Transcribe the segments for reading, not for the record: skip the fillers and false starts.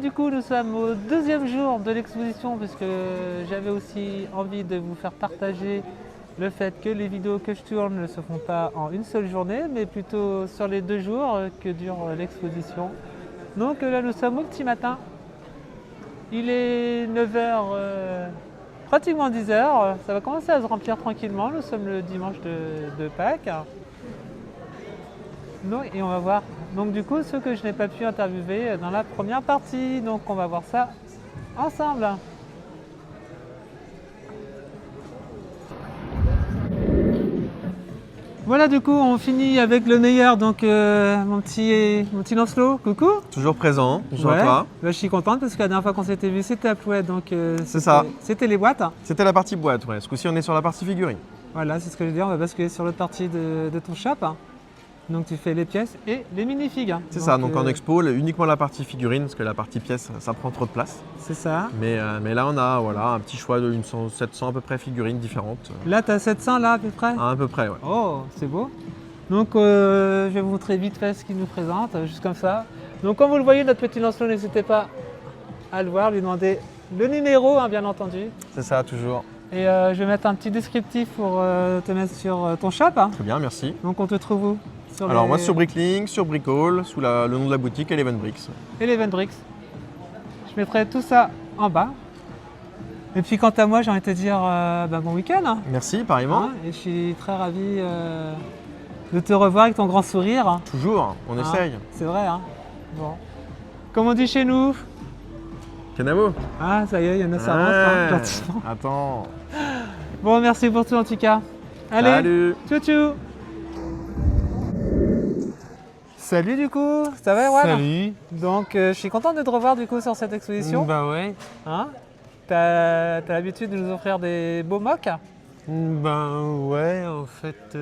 du coup nous sommes au deuxième jour de l'exposition parce que j'avais aussi envie de vous faire partager le fait que les vidéos que je tourne ne se font pas en une seule journée mais plutôt sur les 2 jours que dure l'exposition. Donc là nous sommes au petit matin, il est 9 heures, pratiquement 10 heures, ça va commencer à se remplir tranquillement, nous sommes le dimanche de Pâques. Donc, et on va voir donc du coup ceux que je n'ai pas pu interviewer dans la première partie, donc on va voir ça ensemble. Voilà, du coup on finit avec le meilleur, donc mon petit Lancelot, coucou. Toujours présent, bonjour Ouais, à toi. bah, je suis contente parce que la dernière fois qu'on s'était vu c'était à Plouet, donc C'est ça. C'était les boîtes. C'était la partie boîte, ouais. Ce coup-ci on est sur la partie figurine. Voilà, c'est ce que je veux dire, on va basculer sur l'autre partie de ton shop. Donc tu fais les pièces et les minifigs. C'est ça, donc en expo, uniquement la partie figurine, parce que la partie pièce, ça prend trop de place. C'est ça. Mais là on a voilà, un petit choix de 700 à peu près figurines différentes. Là tu as 700 là à peu près. À peu près, ouais. Oh, c'est beau. Donc je vais vous montrer vite fait ce qu'il nous présente, juste comme ça. Donc comme vous le voyez, notre petit Lancelot, n'hésitez pas à le voir, lui demander le numéro, hein, bien entendu. C'est ça, toujours. Et je vais mettre un petit descriptif pour te mettre sur ton shop. Très bien, merci. Donc on te trouve où? Alors moi sur Bricklink, sur Bricall, sous le nom de la boutique Eleven Bricks. Eleven Bricks. Je mettrai tout ça en bas. Et puis quant à moi, j'ai envie de te dire bon week-end. Hein. Merci, pareillement. Et je suis très ravi de te revoir avec ton grand sourire. Toujours, on essaye. C'est vrai, hein. Bon. Comme on dit chez nous. Canavo. Ah, ça y est, il y en a, ça rentre, hein, gentiment. Attends. Bon, merci pour tout en tout cas. Allez, salut. Tchou tchou. Salut du coup, ça va Erwan? Salut. Donc je suis content de te revoir du coup sur cette exposition. Bah ouais. Hein, t'as l'habitude de nous offrir des beaux mocks? Ben ouais, en fait,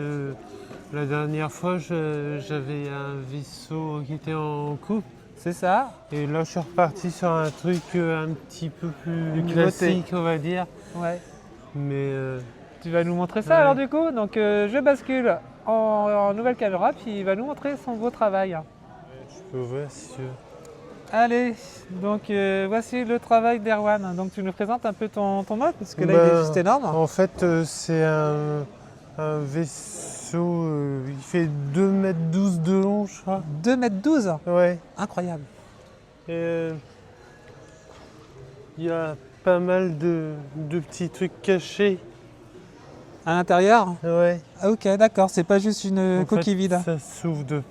la dernière fois, j'avais un vaisseau qui était en coupe. C'est ça. Et là, je suis reparti sur un truc un petit peu plus Du classique, on va dire. Ouais. Mais Tu vas nous montrer ça ouais. alors du coup. Donc je bascule en nouvelle caméra, puis il va nous montrer son beau travail. je peux voir si tu veux. Allez, donc voici le travail d'Erwan. Donc tu nous présentes un peu ton mode, parce que là il Ben, est juste énorme. En fait, c'est un vaisseau, il fait 2,12 m de long, je crois. 2,12 m. Ouais. Incroyable. Et il y a pas mal de petits trucs cachés. À l'intérieur? Ouais. Ah, ok, d'accord, c'est pas juste une En coquille fait, vide. Ça s'ouvre de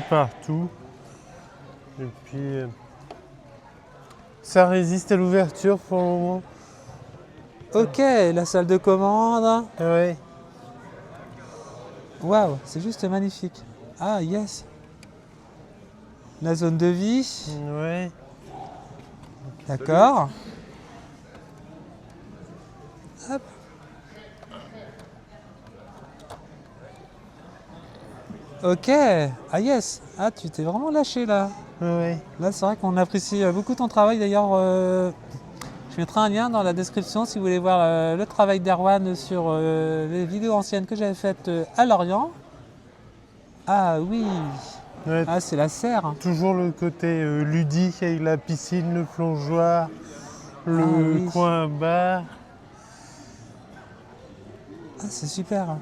partout. Et puis ça résiste à l'ouverture pour le moment. Ok, la salle de commande. Ouais. Waouh, c'est juste magnifique. Ah, yes. La zone de vie. Ouais. D'accord. Hop. Ok. Ah, yes. Ah, tu t'es vraiment lâché là. Ouais. Là, c'est vrai qu'on apprécie beaucoup ton travail. D'ailleurs, je mettrai un lien dans la description si vous voulez voir le travail d'Erwan sur les vidéos anciennes que j'avais faites à Lorient. Ah oui. Ouais. Ah, c'est la serre. Toujours le côté ludique avec la piscine, le plongeoir, le oui. coin bar. Ah, c'est super.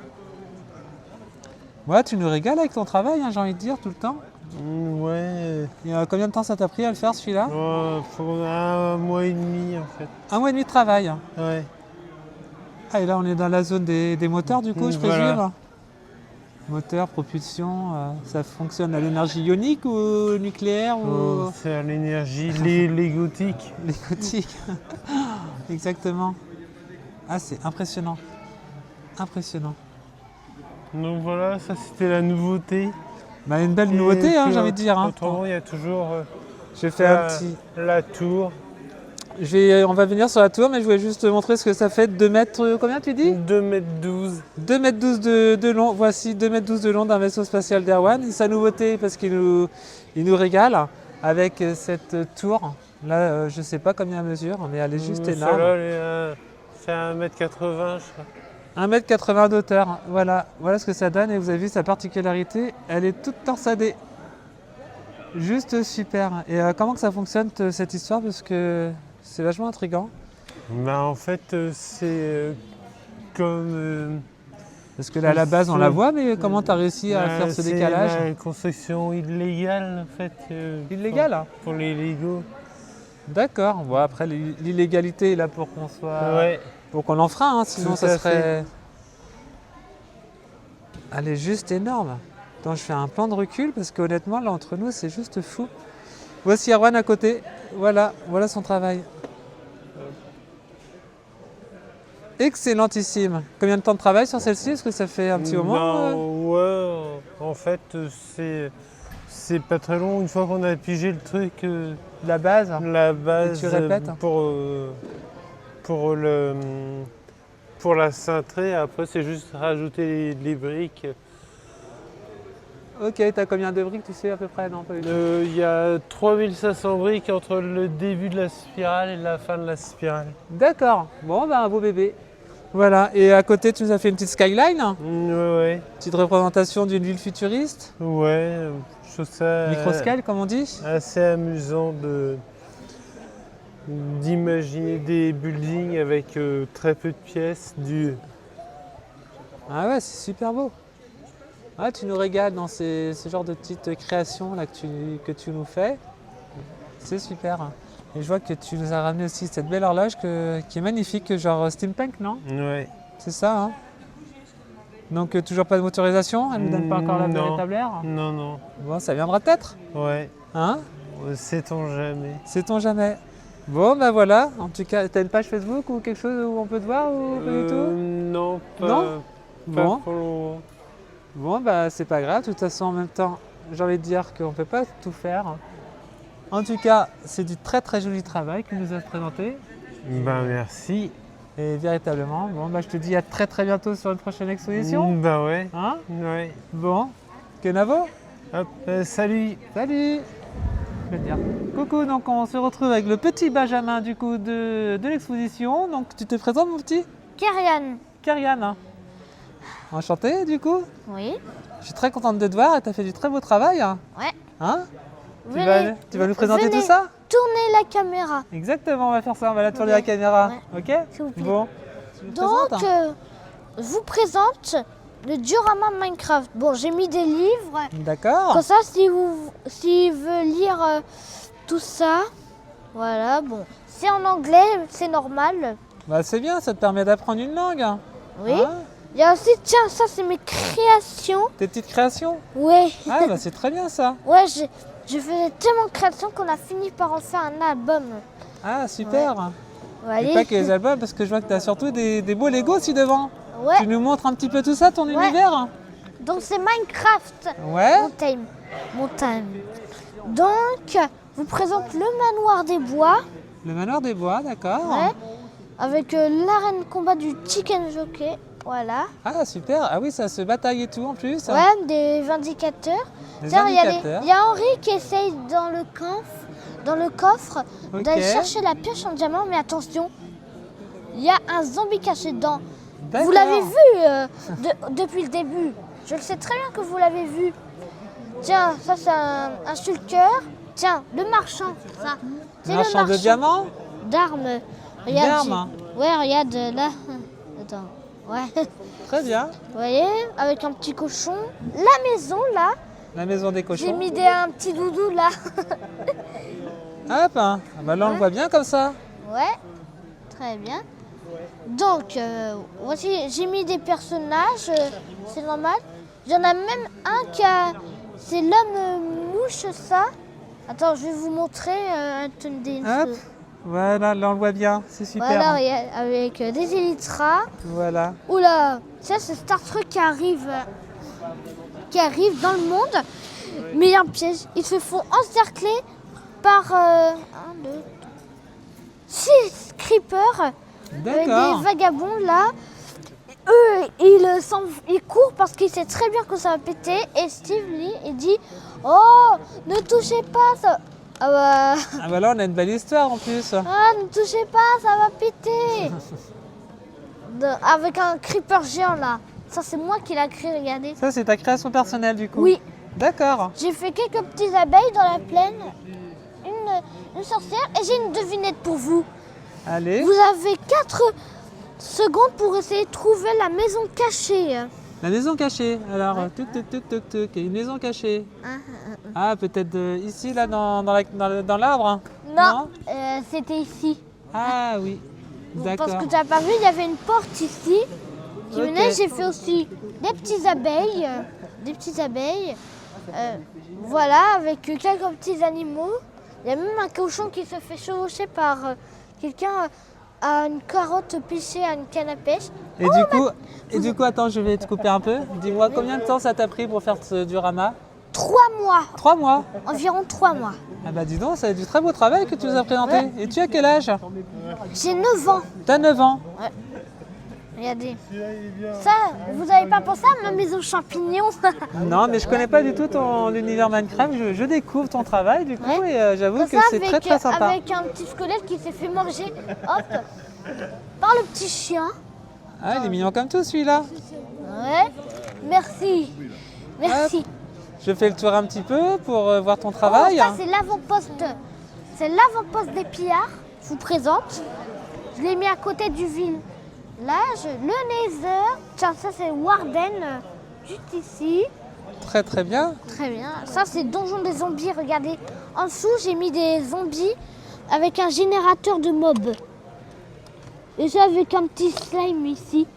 Ouais, tu nous régales avec ton travail, hein, j'ai envie de dire, tout le temps. Ouais. Et combien de temps ça t'a pris à le faire, celui-là? Pour 1 mois et demi en fait. 1 mois et demi de travail. Ouais. Ah, et là, on est dans la zone des moteurs, du coup, je Voilà. présume. Moteur, propulsion, ça fonctionne à l'énergie ionique ou nucléaire ou C'est à l'énergie, les gothiques. les gothiques? Exactement. Ah, c'est impressionnant. Impressionnant. Donc voilà, ça c'était la nouveauté. Bah, une belle Et nouveauté, hein, puis, j'ai envie de dire. Hein. Autrement, il y a toujours Je fais un petit... la tour. On va venir sur la tour, mais je voulais juste te montrer ce que ça fait. 2 mètres, combien tu dis? 2,12 m. 2,12 m de long. Voici 2,12 m de long d'un vaisseau spatial d'Erwan. Et sa nouveauté, parce qu'il nous régale avec cette tour. Là, je ne sais pas combien elle mesure, mais elle est juste énorme. Celle-là, c'est 1,80 m, je crois. 1,80 m d'auteur. Voilà ce que ça donne. Et vous avez vu sa particularité, elle est toute torsadée. Juste super. Et comment que ça fonctionne cette histoire? Parce que c'est vachement intriguant. Ben, en fait, c'est comme... Parce que là, à la base, on la voit, mais comment tu as réussi à faire ce c'est décalage? la construction illégale, en fait. Illégal, hein. Pour les Lego. D'accord. Bon, après, l'illégalité est là pour qu'on soit... Ouais. Pour qu'on l'enfreint, hein, sinon Tout ça à serait... Elle est juste énorme. Attends, je fais un plan de recul parce qu'honnêtement, là, entre nous, c'est juste fou. Voici Erwan à côté. Voilà, voilà son travail. Excellentissime. Combien de temps de travail sur celle-ci? Est-ce que ça fait un petit moment? Ouais, en fait, c'est pas très long. Une fois qu'on a pigé le truc, La base? la base tu répètes pour la cintrée, après c'est juste rajouter les briques. Ok, t'as combien de briques, tu sais à peu près? Non, pas du tout. Il y a 3500 briques entre le début de la spirale et la fin de la spirale. D'accord. Bon, ben un beau bébé. Voilà. Et à côté, tu nous as fait une petite skyline? Ouais, Petite représentation d'une ville futuriste? ouais, je trouve ça Microscale, comme on dit? assez amusant d'imaginer des buildings avec très peu de pièces. Ah ouais, c'est super beau. Ah, tu nous régales dans ce genre de petites créations là que tu nous fais. C'est super. Et je vois que tu nous as ramené aussi cette belle horloge qui est magnifique, genre steampunk, non? Ouais. C'est ça, hein? Donc toujours pas de motorisation? Elle ne nous donne pas encore la Non. véritable air? Non, non. Bon, ça viendra peut-être, Ouais. hein? Sait-on jamais. Sait-on jamais. Bon, ben voilà. En tout cas, t'as une page Facebook ou quelque chose où on peut te voir ou pas du tout? Non, pas, Non pas Bon. pour le moment. Bon, bah c'est pas grave. De toute façon, en même temps, j'ai envie de dire qu'on ne peut pas tout faire. En tout cas, c'est du très très joli travail que nous as présenté. Ben merci. Et véritablement, bon, bah je te dis à très très bientôt sur une prochaine exposition. Ben ouais. Hein? Ouais. Bon, Kenavo, Hop, salut. salut! Je vais te dire. Coucou, donc on se retrouve avec le petit Benjamin du coup de l'exposition. Donc tu te présentes mon petit? Karian. Karian. Hein. Enchanté du coup. Oui. Je suis très contente de te voir et tu as fait du très beau travail. Hein? Ouais. Hein? Venez. Tu vas nous présenter Venez. tout ça? Tournez la caméra. Exactement, on va faire ça, on va la tourner Ok. la caméra. Ouais. Ok? S'il vous plaît. Bon. Tu nous Donc, présentes, hein? je vous présente le diorama Minecraft. Bon, j'ai mis des livres. D'accord. Comme ça, s'il veut lire tout ça, voilà, bon. C'est en anglais, c'est normal. Bah, c'est bien, ça te permet d'apprendre une langue. Hein? Oui. Hein? Il y a aussi, tiens, ça, c'est mes créations. Tes petites créations. Ouais. Ah, bah c'est très bien ça. Ouais, je faisais tellement de créations qu'on a fini par en faire un album. Ah, super. Ouais. Et pas que les albums, parce que je vois que tu as surtout des beaux Lego aussi devant. Ouais. Tu nous montres un petit peu tout ça, ton univers? Donc, c'est Minecraft. Ouais. Montagne. Donc, vous présente le manoir des bois, Le manoir des bois, d'accord. ouais, avec l'arène combat du chicken jockey, voilà. Ah, super. Ah oui, ça se bataille et tout en plus. Ouais, des vindicateurs. Des Tiens, indicateurs. il y a Henri qui essaye dans le coffre, Ok. d'aller chercher la pioche en diamant, mais attention, il y a un zombie caché dedans. D'accord. Vous l'avez vu depuis le début. Je le sais très bien que vous l'avez vu. Tiens, ça c'est un shulker. Tiens, le marchand, ça. C'est le Marchand de diamants? D'armes. Regarde. D'armes. Ouais, regarde là. Attends. Ouais. Très bien. Vous voyez, avec un petit cochon. La maison là. La maison des J'ai cochons. mis un petit doudou là. Hop, hein. Ah bah là on le voit bien comme ça. Ouais. Très bien. Donc, voici, j'ai mis des personnages. C'est normal. Il y en a même un qui a. C'est l'homme mouche, ça. Attends, je vais vous montrer. Attendez une Hop. seconde. Voilà, là on le voit bien. C'est super. Voilà, regarde, avec des élytras. Voilà. Oula, ça c'est Star Trek qui arrive dans le monde. Mais il y a un piège. Ils se font encercler par 6 creepers. D'accord. Des vagabonds là. Eux, ils courent parce qu'ils savent très bien que ça va péter. Et Steve, lui, il dit oh, ne touchez pas ça. Ah bah. Ah bah là on a une belle histoire en plus. Ah, ne touchez pas, ça va péter. Avec un creeper géant là. Ça, c'est moi qui l'ai créé, regardez. Ça c'est ta création personnelle du coup. Oui, D'accord. J'ai fait quelques petites abeilles dans la plaine, une sorcière, et j'ai une devinette pour vous. Allez. Vous avez 4 secondes pour essayer de trouver la maison cachée. La maison cachée. Alors, tuc, tuc, tuc, tuc, tuc. Une maison cachée. Ah, peut-être ici, là, dans l'arbre. Non, c'était ici. Ah oui. D'accord. Parce que tu n'as pas vu, il y avait une porte ici qui Ok. menait. J'ai fait aussi des petites abeilles. Voilà, avec quelques petits animaux. Il y a même un cochon qui se fait chevaucher par quelqu'un à une carotte pichée à une canne à pêche. Et du coup, attends, je vais te couper un peu. Dis-moi, combien de temps ça t'a pris pour faire ce diorama? 3 mois, 3 mois. environ 3 mois. Ah bah dis donc, c'est du très beau travail que tu nous as présenté. Ouais. Et tu as quel âge? J'ai 9 ans. T'as 9 ans. Regardez. Ça, vous n'avez pas pensé à ma maison champignon? Non, mais je connais pas du tout ton univers Minecraft. Je découvre ton travail du coup Ouais. et j'avoue Comme que ça, c'est très très sympa. avec un petit squelette qui s'est fait manger, hop, par le petit chien. Ah, il est mignon comme tout celui-là. Ouais. Merci. Merci. Je fais le tour un petit peu pour voir ton Oh, travail. ça, c'est l'avant-poste. C'est l'avant-poste des pillards. Je vous présente. Je l'ai mis à côté du village. Le Nether. Tiens, ça, c'est Warden. Juste ici. Très très bien. Très bien. Ça, c'est Donjon des zombies. Regardez. En dessous, j'ai mis des zombies avec un générateur de mobs. Et ça, avec un petit slime ici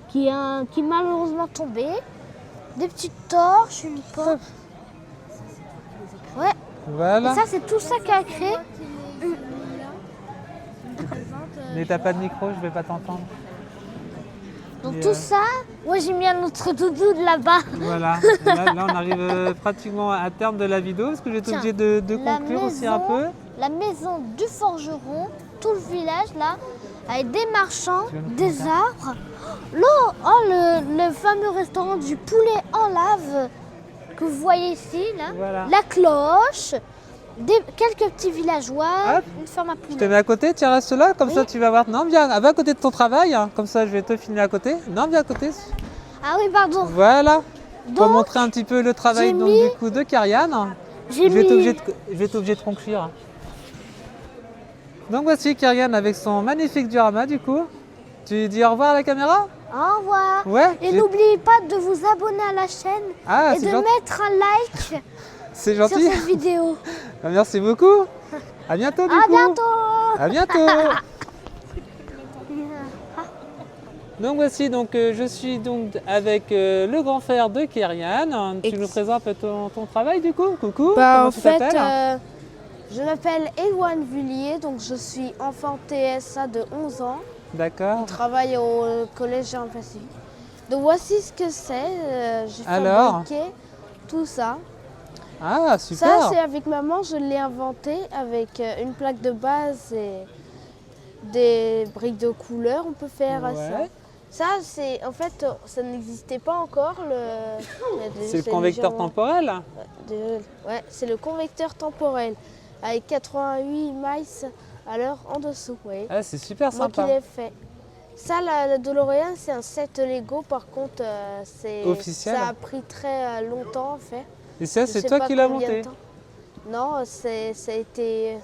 qui est malheureusement tombé. Des petites torches, une porte. Ouais. Voilà. Et ça, c'est tout ça qui a créé. Mais t'as pas de micro, je vais pas t'entendre. Donc Et, tout ça, ouais, j'ai mis un autre doudou de là-bas. Voilà. Là, on arrive pratiquement à terme de la vidéo parce que je vais être Tiens, obligé de la conclure aussi un maison- peu. La maison du forgeron, tout le village là, avec des marchands, Tu veux nous des présenter arbres. L'eau, le fameux restaurant du poulet en lave que vous voyez ici, là. Voilà. La cloche, quelques petits villageois, Hop. une ferme à Je te poulet. mets à côté, tu restes là, comme ça Oui. tu vas voir. Non, viens, va à côté de ton travail, hein. Comme ça je vais te filmer à côté. Non, viens à côté. Ah oui, pardon. Voilà. Pour Donc, montrer un petit peu le travail j'ai donc, mis- du coup de Kyrian. j'ai Je vais être mis... obligé de conclure. Donc voici Kyrian avec son magnifique diorama du coup. Tu dis au revoir à la caméra? Au revoir. Ouais. Et n'oubliez pas de vous abonner à la chaîne Ah, et c'est de gentil. mettre un like C'est sur gentil. cette vidéo. Bah, merci beaucoup. À bientôt du À coup. bientôt. À bientôt. Donc voici, je suis donc avec le grand frère de Kyrian. Tu nous présentes un peu ton travail du coup? Coucou. Bah, comment en tu fait, t'appelles? je m'appelle Ewan Vullier, donc je suis enfant TSA de 11 ans. D'accord. Je travaille au collège Jean-Pacifique. Donc voici ce que c'est. J'ai Alors fabriqué tout ça. Ah, Ça, super. c'est avec maman, je l'ai inventé avec une plaque de base et des briques de couleur. On peut faire ça. Ouais. Ça, c'est en fait, ça n'existait pas encore. C'est le convecteur temporel. Ouais, c'est le convecteur temporel avec 88 miles à l'heure en dessous. Oui. Ah, c'est super Moi qui sympa. l'ai fait. Ça, la DeLorean, c'est un set Lego. Par contre, c'est Officiel. ça a pris très longtemps en fait. Et ça, Je c'est sais toi pas qui l'as combien de monté. temps. Non, ça a été.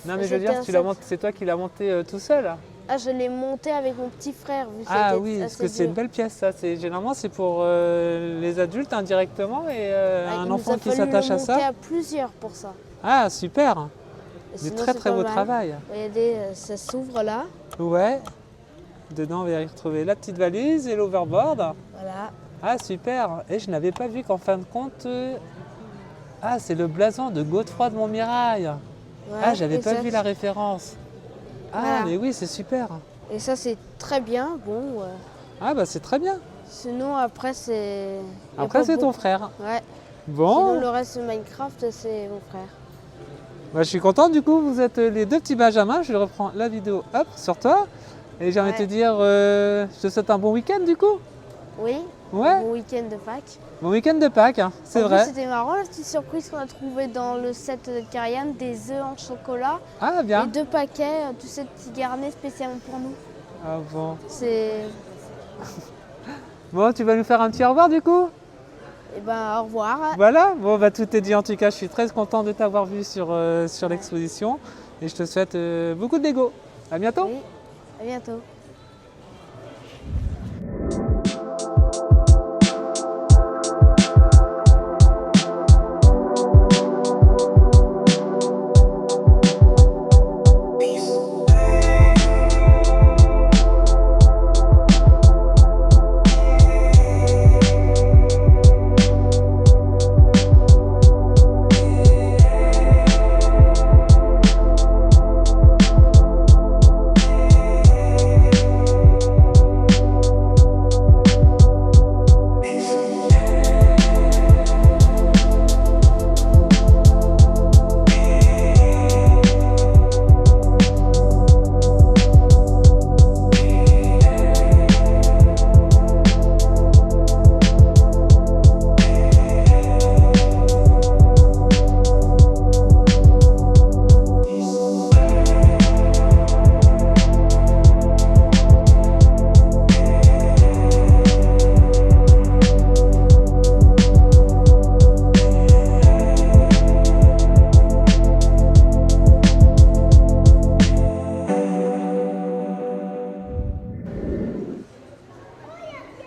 Non, mais je veux C'était dire, un set. c'est toi qui l'as monté tout seul. Ah, je l'ai monté avec mon petit frère. Vu que Ah c'était oui, parce assez que c'est une dur. belle pièce ça. Généralement, c'est pour les adultes indirectement et Ah, un il enfant nous a qui fallu s'attache le à ça. monter à plusieurs pour ça. Ah, super. Et Du sinon, très c'est très pas beau mal. travail. Regardez, ça s'ouvre là. Ouais. Dedans, on va y retrouver la petite valise et l'overboard. Voilà. Ah, super. Et je n'avais pas vu qu'en fin de compte, ah, c'est le blason de Godefroy de Montmirail. Ah, Ouais, j'avais pas exact. vu la référence. Ah, Voilà. mais oui, c'est super. Et ça, c'est très bien. Bon. Ah, bah c'est très bien. Sinon, après, c'est. y a Après, pas c'est ton beaucoup- frère. Ouais. Bon. Sinon, le reste de Minecraft, c'est mon frère. Bah, je suis content du coup, vous êtes les deux petits Benjamins. Je reprends la vidéo hop, sur toi. Et j'ai envie de te Ouais. dire, je te souhaite un bon week-end du coup. Oui. Ouais, Bon week-end de Pâques. bon week-end de Pâques, hein, c'est En plus, vrai. C'était marrant la petite surprise qu'on a trouvée dans le set de Kyrian, des œufs en chocolat Ah et bien. 2 paquets, tous ces petits garnets spécialement pour nous. Ah bon. C'est. Bon, tu vas nous faire un petit au revoir du coup? Et ben au revoir. Voilà, bon bah tout est dit en tout cas, je suis très content de t'avoir vu sur l'exposition et je te souhaite beaucoup de Lego. À bientôt. Oui, à bientôt.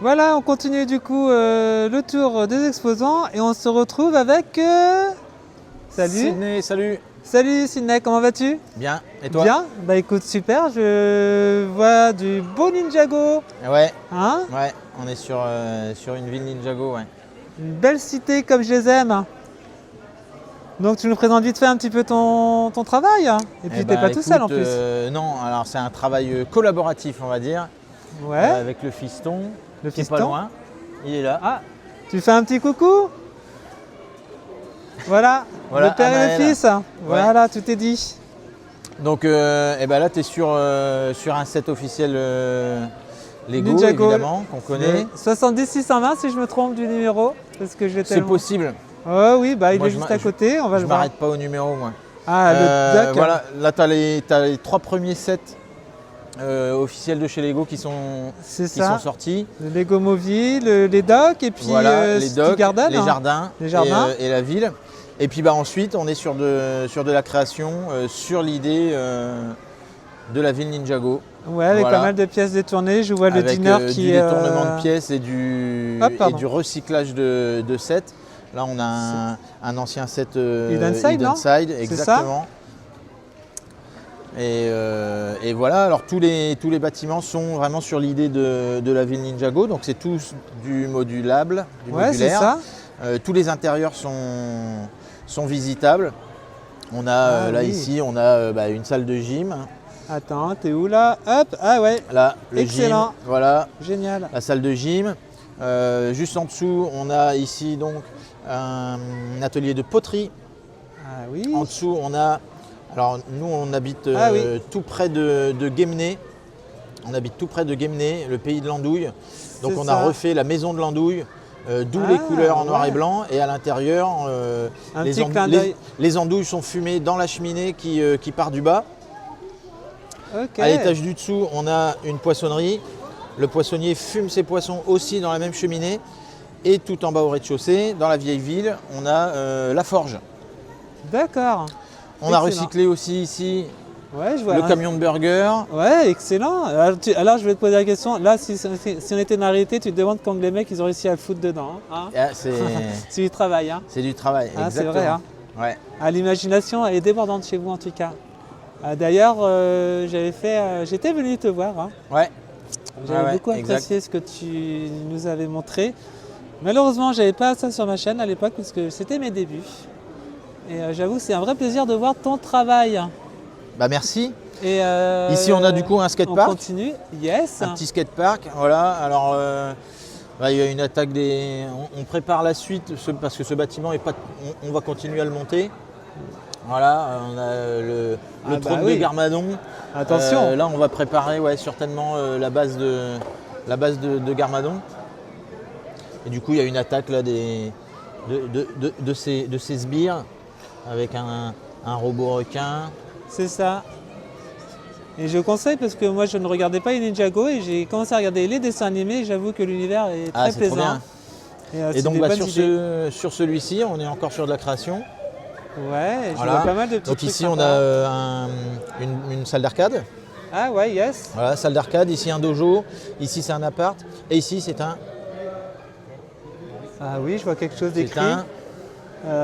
Voilà, on continue du coup le tour des exposants et on se retrouve avec... Salut. Sydney, salut. Salut Sydney, comment vas-tu? Bien, et toi? Bien, bah écoute super, je vois du beau Ninjago. Ouais, Hein? ouais, on est sur une ville Ninjago, ouais. Une belle cité comme je les aime. Donc tu nous présentes vite fait un petit peu ton travail. Et puis Eh t'es ben, pas tout seul en écoute, plus. non, alors c'est un travail collaboratif, on va dire, Ouais, avec le fiston, le qui est fiston. pas loin. Il est là. Ah, tu fais un petit coucou? Voilà, Voilà, le père et le Anaël. fils. Voilà, tout est dit. Donc eh ben là, tu es sur un set officiel Lego, Ninjago, évidemment, qu'on connaît. 70620 si je me trompe du numéro. Parce que je l'ai C'est tellement... possible. Oh oui, bah il Moi, est je juste m'a- à côté, on va Je le voir. m'arrête pas au numéro, moi. Ah, le Duck. Voilà, là, tu as les 3 premiers sets officiels de chez Lego qui sont C'est ça. sortis. Le Lego Movie, les docks et puis Voilà, les City docks, Garden, les hein. jardins, Les jardins. Et la ville. Et puis bah, ensuite, on est sur de la création, sur l'idée de la ville Ninjago. Ouais, avec Voilà. pas mal de pièces détournées. Je vois le avec dîner du qui est. détournement de pièces et du recyclage de sets. Là, on a un ancien set Hidden Side, non? exactement. Et voilà, alors tous les bâtiments sont vraiment sur l'idée de la ville Ninjago, donc c'est tous du modulable, du Ouais, c'est modulaire. ça. Tous les intérieurs sont visitables. On a là oui. ici, on a une salle de gym. Attends, t'es où là? Hop, ah ouais, Là, le Excellent. gym, voilà, génial. la salle de gym. Juste en dessous, on a ici donc un atelier de poterie. Ah oui. En dessous, on a, alors nous on habite Ah oui. tout près de Guémené. On habite tout près de Guémené, le pays de l'andouille. Donc C'est on ça. a refait la maison de l'andouille, d'où les couleurs en noir ouais. et blanc. Et à l'intérieur, Un petit clin d'œil. les andouilles sont fumées dans la cheminée qui part du bas. Ok. À l'étage du dessous, on a une poissonnerie. Le poissonnier fume ses poissons aussi dans la même cheminée. Et tout en bas au rez-de-chaussée, dans la vieille ville, on a la forge. D'accord. On a Excellent. recyclé aussi ici Ouais, je vois. le camion de burger. Ouais, excellent. Alors, je vais te poser la question. Là, si on était dans la réalité, tu te demandes quand les mecs ils ont réussi à le foutre dedans. Hein. Ah, c'est C'est du travail. Hein. c'est du travail, Ah, c'est exactement. vrai. Hein. Ouais. Ah, l'imagination elle est débordante chez vous en tout cas. D'ailleurs, j'étais venu te voir. Hein. Ouais. J'avais Ouais, beaucoup exact. apprécié ce que tu nous avais montré. Malheureusement, j'avais pas ça sur ma chaîne à l'époque parce que c'était mes débuts. Et j'avoue, c'est un vrai plaisir de voir ton travail. Bah merci. Et, Ici, on a du coup un on skatepark, continue. Yes. un petit skatepark. Voilà. Alors, il y a une attaque on prépare la suite parce que ce bâtiment est pas. On va continuer à le monter. Voilà. On a le Ah, trône bah de oui. Garmadon. Attention. Là, on va préparer certainement la base de Garmadon. Et du coup, il y a une attaque là de ces sbires avec un robot requin. C'est ça. Et je conseille parce que moi je ne regardais pas les Ninjago et j'ai commencé à regarder les dessins animés et j'avoue que l'univers est très C'est trop plaisant. bien. c'est Et donc des bah, bonnes sur, idées. sur celui-ci, on est encore sur de la création. Ouais, je Voilà. vois pas mal de petits Donc trucs ici, on sympas. a une salle d'arcade. Ah ouais, yes. Voilà, salle d'arcade. Ici, un dojo. Ici, c'est un appart. Et ici, c'est un... Ah oui, je vois quelque chose C'est d'écrit. un,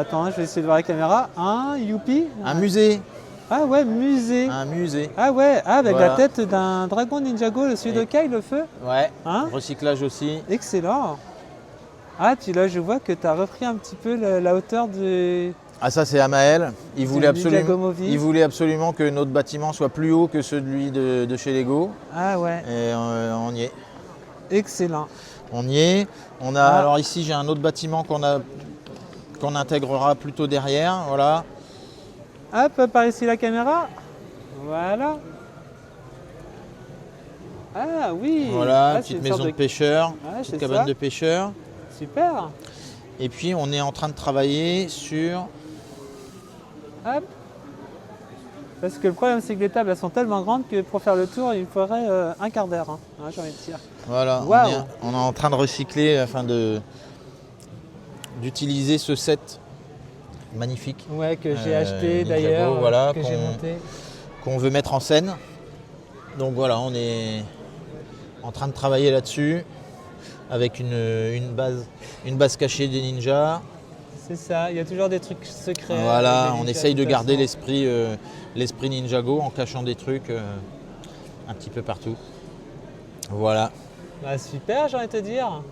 Attends, je vais essayer de voir la caméra. Un youpi. un musée. Ah ouais, musée. Un musée. Ah ouais, avec Voilà. la tête d'un dragon Ninjago, le Sudokai, le feu. Ouais. Hein? Recyclage aussi. Excellent. Ah, là, je vois que tu as repris un petit peu la hauteur de... Ah, ça, c'est Amael. Il voulait, Ninjago Movie. il voulait absolument que notre bâtiment soit plus haut que celui de chez Lego. Ah ouais, Et on y est. excellent. On y est. On a, Ah. alors ici, j'ai un autre bâtiment qu'on intégrera plutôt derrière. Voilà. Hop, par ici la caméra. Voilà. Ah oui. Voilà, Ah, c'est petite une maison sorte de pêcheur, Ah, petite c'est cabane ça. de pêcheur. Super. Et puis on est en train de travailler sur... Hop. Parce que le problème, c'est que les tables elles sont tellement grandes que pour faire le tour, il faudrait un quart d'heure. Hein, j'ai envie de dire. Voilà, Waouh. on est en train de recycler afin d'utiliser ce set magnifique Ouais, que j'ai acheté Ninjago, d'ailleurs, voilà, que j'ai monté. qu'on veut mettre en scène. Donc voilà, on est en train de travailler là-dessus avec une base cachée des ninjas. C'est ça, il y a toujours des trucs secrets. Voilà, avec les on ninjas, essaye de toute garder façon. l'esprit Ninjago en cachant des trucs un petit peu partout. Voilà. Bah, super, j'ai envie de te dire.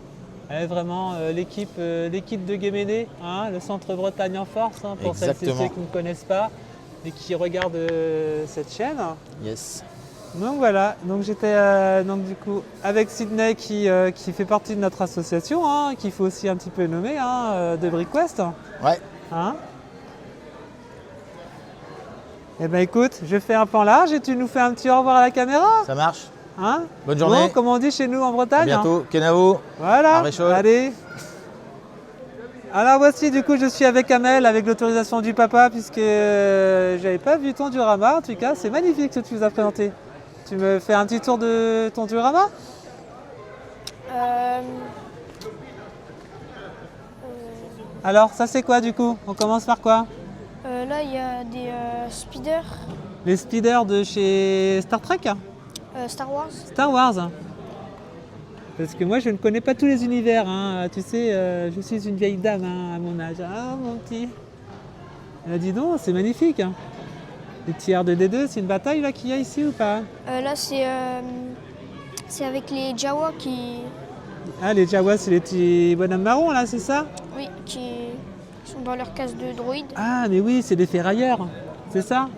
Vraiment, l'équipe de Guéméné, hein, le centre Bretagne en force, hein, pour celles et Exactement. ceux qui ne connaissent pas et qui regardent cette chaîne. Yes. Donc voilà, donc j'étais donc du coup avec Sydney qui fait partie de notre association, hein, qu'il faut aussi un petit peu nommer, hein, de BrickWest. Ouais. Hein. Eh ben écoute, je fais un plan large et tu nous fais un petit au revoir à la caméra. Ça marche. Hein. Bonne journée. Bon, comme on dit chez nous en À Bretagne. bientôt. Kenavo. Voilà, À Réchaud. allez. Alors voici, du coup, je suis avec Amel, avec l'autorisation du papa, puisque j'avais pas vu ton diorama. En tout cas, c'est magnifique ce que tu nous as présenté. Tu me fais un petit tour de ton diorama? Alors, ça c'est quoi du coup? On commence par quoi? Là, il y a des speeders Les speeders de chez Star Trek? Star Wars. Star Wars. Parce que moi je ne connais pas tous les univers, hein. Tu sais, je suis une vieille dame, hein, à mon âge. Ah mon petit. Dis donc, c'est magnifique. Hein. Les petits R2D2, c'est une bataille là qu'il y a ici ou pas? Là, c'est avec les Jawa qui Ah, les Jawas, c'est les petits bonhommes marrons là, c'est ça? sont dans leur case de droïdes. Ah mais oui, c'est des ferrailleurs, c'est ça?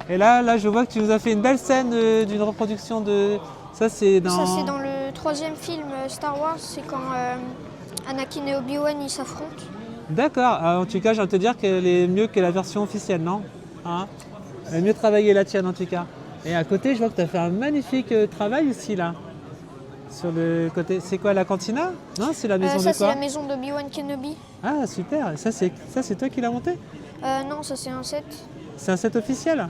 Et là, je vois que tu nous as fait une belle scène d'une reproduction de... Ça c'est dans... Ça, c'est dans le 3e film Star Wars, c'est quand Anakin et Obi-Wan ils s'affrontent. D'accord, en tout cas, j'ai envie de te dire qu'elle est mieux que la version officielle, non? Hein? Elle est mieux travaillée la tienne en tout cas. Et à côté, je vois que tu as fait un magnifique travail aussi là. Sur le côté, c'est quoi la cantina? Non, c'est la maison Ça, de c'est quoi? la maison d'Obi-Wan Kenobi. Ah super, ça c'est toi qui l'as monté? Non, ça, c'est un set. C'est un set officiel?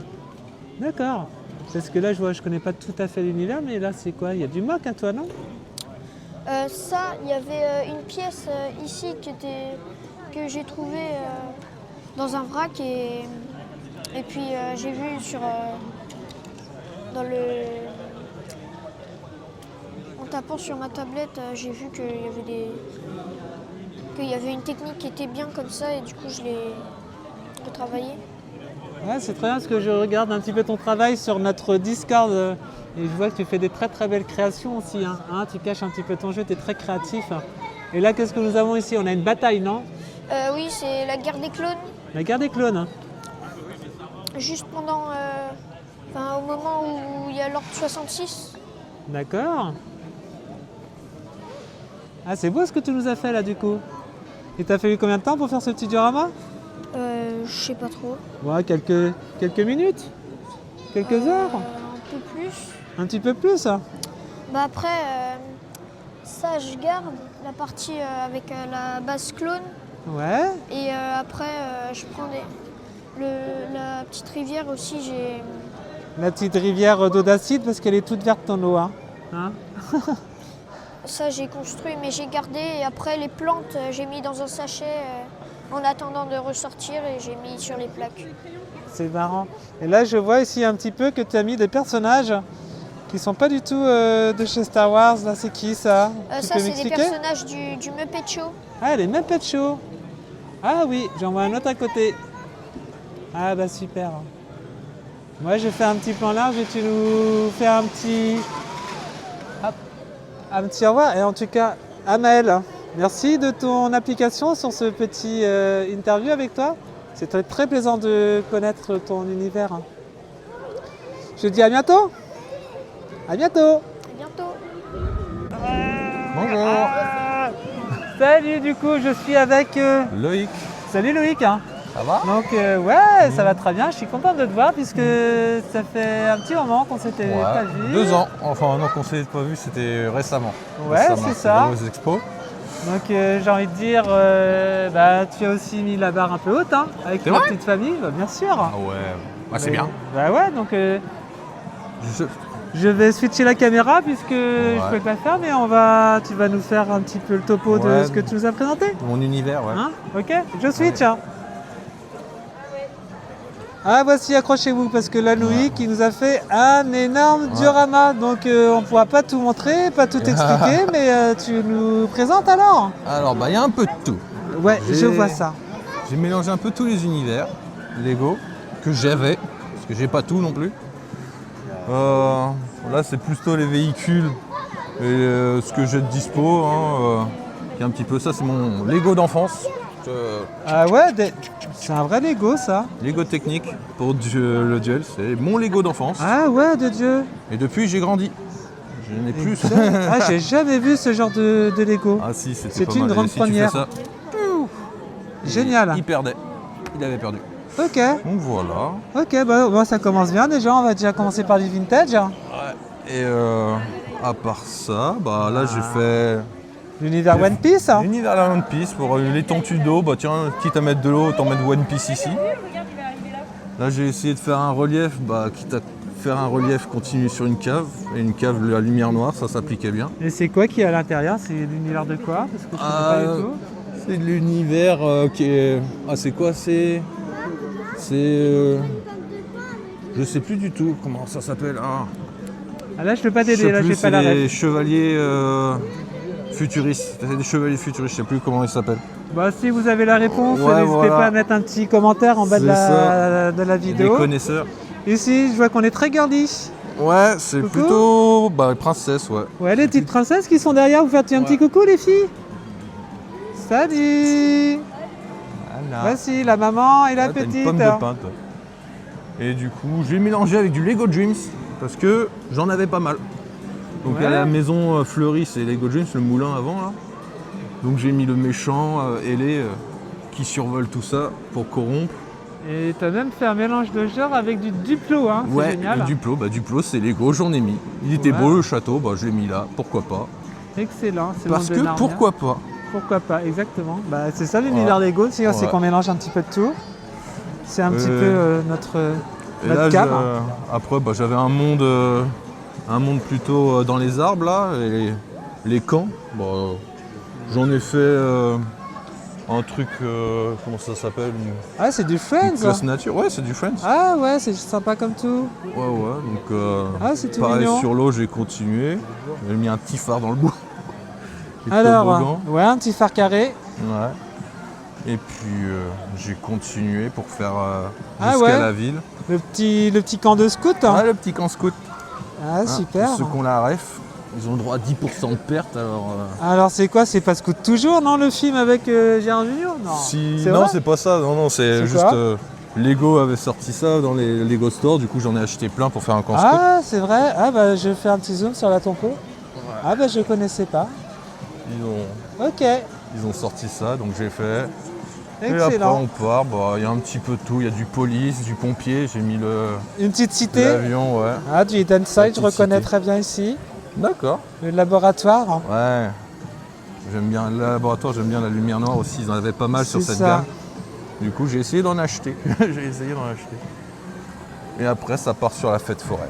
D'accord. Parce que là, je connais pas tout à fait l'univers, mais là, c'est quoi? Il y a du mock à toi, non? Ça, il y avait une pièce ici que j'ai trouvée dans un vrac et puis j'ai vu en tapant sur ma tablette, j'ai vu qu'il y avait une technique qui était bien comme ça et du coup je l'ai retravaillée. Ouais, c'est très bien parce que je regarde un petit peu ton travail sur notre Discord et je vois que tu fais des très très belles créations aussi. Hein, tu caches un petit peu ton jeu, tu es très créatif. Et là, qu'est-ce que nous avons ici? On a une bataille, non? Oui, c'est la guerre des clones. La guerre des clones. Juste pendant, au moment où il y a l'ordre 66. D'accord. Ah, c'est beau ce que tu nous as fait là du coup. Et t'as fallu combien de temps pour faire ce petit diorama? Je sais pas trop. Ouais, quelques minutes? Quelques heures? Un peu plus. Un petit peu plus? Bah après, ça je garde la partie avec la base clone. Ouais. Et après, je prends la petite rivière aussi. J'ai La petite rivière d'eau d'acide parce qu'elle est toute verte ton eau. Hein. ça j'ai construit, mais j'ai gardé. Et après, les plantes, j'ai mis dans un sachet en attendant de ressortir et j'ai mis sur les plaques. C'est marrant. Et là, je vois ici un petit peu que tu as mis des personnages qui sont pas du tout de chez Star Wars. Là, c'est qui ça? Tu Ça, peux c'est des m'expliquer? personnages du Muppet Show. Ah, les Muppet Show. Ah oui, j'en vois un autre à côté. Ah bah super. Moi, je fais un petit plan large et tu nous fais un petit... Hop, un petit au revoir. Et en tout cas, Amael, merci de ton application sur ce petit interview avec toi. C'était très plaisant de connaître ton univers. Je te dis à bientôt. À bientôt. À bientôt. Bonjour. Salut, du coup, je suis avec... Loïc. Salut Loïc. Hein. Ça va? Donc ouais, ça va très bien. Je suis content de te voir puisque ça fait un petit moment qu'on s'était pas vu. 2 ans. Enfin, non, qu'on s'est pas vu, c'était récemment. Ouais, c'est ça. Aux expos. Donc j'ai envie de dire, tu as aussi mis la barre un peu haute, hein, avec C'est ta vrai petite famille, bah, bien sûr. Ah ouais, bah, c'est bien. Bah ouais, donc Je- je vais switcher la caméra puisque je peux pas le faire, mais tu vas nous faire un petit peu le topo de Ouais. ce que tu nous as présenté. Mon univers, ouais. Hein, ok, je switch. Hein. Ah voici, accrochez-vous parce que là Loïc il nous a fait un énorme diorama, donc on ne pourra pas tout montrer, pas tout expliquer, mais tu nous présentes alors? Alors, bah, il y a un peu de tout. Ouais, je J'ai- vois ça. J'ai mélangé un peu tous les univers Lego que j'avais, parce que j'ai pas tout non plus. Là, c'est plutôt les véhicules et ce que j'ai de dispo. Qui est un petit peu ça, c'est mon Lego d'enfance. Ah ouais, c'est un vrai Lego ça. Lego technique pour le duel, c'est mon Lego d'enfance. Ah ouais, de Dieu. Et depuis, j'ai grandi. Je n'ai plus. Ah, j'ai jamais vu ce genre de Lego. Ah si, c'était C'est pas une mal. Et grande si tu fais première. ça, Génial. il perdait. Il avait perdu. Ok, Donc voilà. ok, bah, ça commence bien déjà. On va déjà commencer par du vintage. Et à part ça, bah là j'ai fait L'univers One Piece. Hein. l'univers de la One Piece pour les tortues d'eau. Bah tiens, quitte à mettre de l'eau, autant mettre One Piece ici. Là j'ai essayé de faire un relief, bah quitte à faire un relief continu sur une cave. Et une cave, la lumière noire, ça s'appliquait bien. Et c'est quoi qui est à l'intérieur? C'est l'univers de quoi? Parce que je connais pas du tout. C'est de l'univers qui est. Ah c'est quoi? C'est. Je sais plus du tout comment ça s'appelle. Ah là, je peux pas Je t'aider, sais là, plus, j'ai pas c'est la des ref. chevaliers futuristes. C'est des chevaliers futuristes, je sais plus comment ils s'appellent. Bah, si vous avez la réponse, Ouais, n'hésitez voilà. pas à mettre un petit commentaire en bas de C'est de la Des vidéo. connaisseurs. Ici, je vois qu'on est très girly. Ouais, c'est Coucou. plutôt princesse, ouais. Ouais, les petites princesses qui sont derrière, vous faites un petit coucou, les filles. Salut. Voici la maman et la Là, t'as petite. une pomme de pain, toi. Et du coup, j'ai mélangé avec du Lego Dreams parce que j'en avais pas mal. Donc Ouais. à la maison fleurie, c'est Lego Dreams, le moulin avant là. Donc j'ai mis le méchant ailé qui survole tout ça pour corrompre. Et t'as même fait un mélange de genres avec du Duplo, hein. C'est Ouais, génial. le Duplo, Duplo c'est Lego, j'en ai mis. Il était Ouais. beau le château, je l'ai mis là, pourquoi pas. Excellent. c'est le Parce monde de que Narnia. pourquoi pas. Pourquoi pas, exactement. Bah, c'est ça l'univers Lego, c'est Ouais. qu'on mélange un petit peu de tout. C'est un petit peu notre Et notre là, cam. après, j'avais un monde plutôt dans les arbres là, et les camps. J'en ai fait un truc, comment ça s'appelle, Ah, c'est du une Friends. classe nature. Ouais, c'est du Friends. Ah ouais, c'est sympa comme tout. Ouais, donc Ah, c'est tout pareil mignon. sur l'eau, j'ai continué. J'ai mis un petit phare dans le bout. Les Alors, toboggans. ouais, un petit phare carré. Ouais. Et puis j'ai continué pour faire Ah jusqu'à ouais. la ville. Le petit camp de scout. Hein. Ah, le petit camp scout. Ah, super. Pour ceux qui ont la ref, ils ont le droit à 10% de perte. Alors, c'est quoi? C'est pas Scout toujours, non, le film avec Gérard Junior? Non. C'est non, vrai c'est pas ça. Non, c'est C'est juste quoi Lego avait sorti ça dans les Lego Store. Du coup, j'en ai acheté plein pour faire un camp scout. Ah, c'est vrai. Ah, bah, je fais un petit zoom sur la tompo. Ah, bah, je connaissais pas. Ok, Ils ont sorti ça, donc j'ai fait. Et après, excellent. on part. Il y a un petit peu de tout. Il y a du police, du pompier. J'ai mis Une petite cité. l'avion, ouais. Ah, du Hidden Side, je petite reconnais cité. très bien ici. D'accord. Le laboratoire. Ouais. J'aime bien le laboratoire, j'aime bien la lumière noire aussi. Ils en avaient pas mal sur C'est cette ça. gamme. Du coup, j'ai essayé d'en acheter. Et après, ça part sur la fête forêt.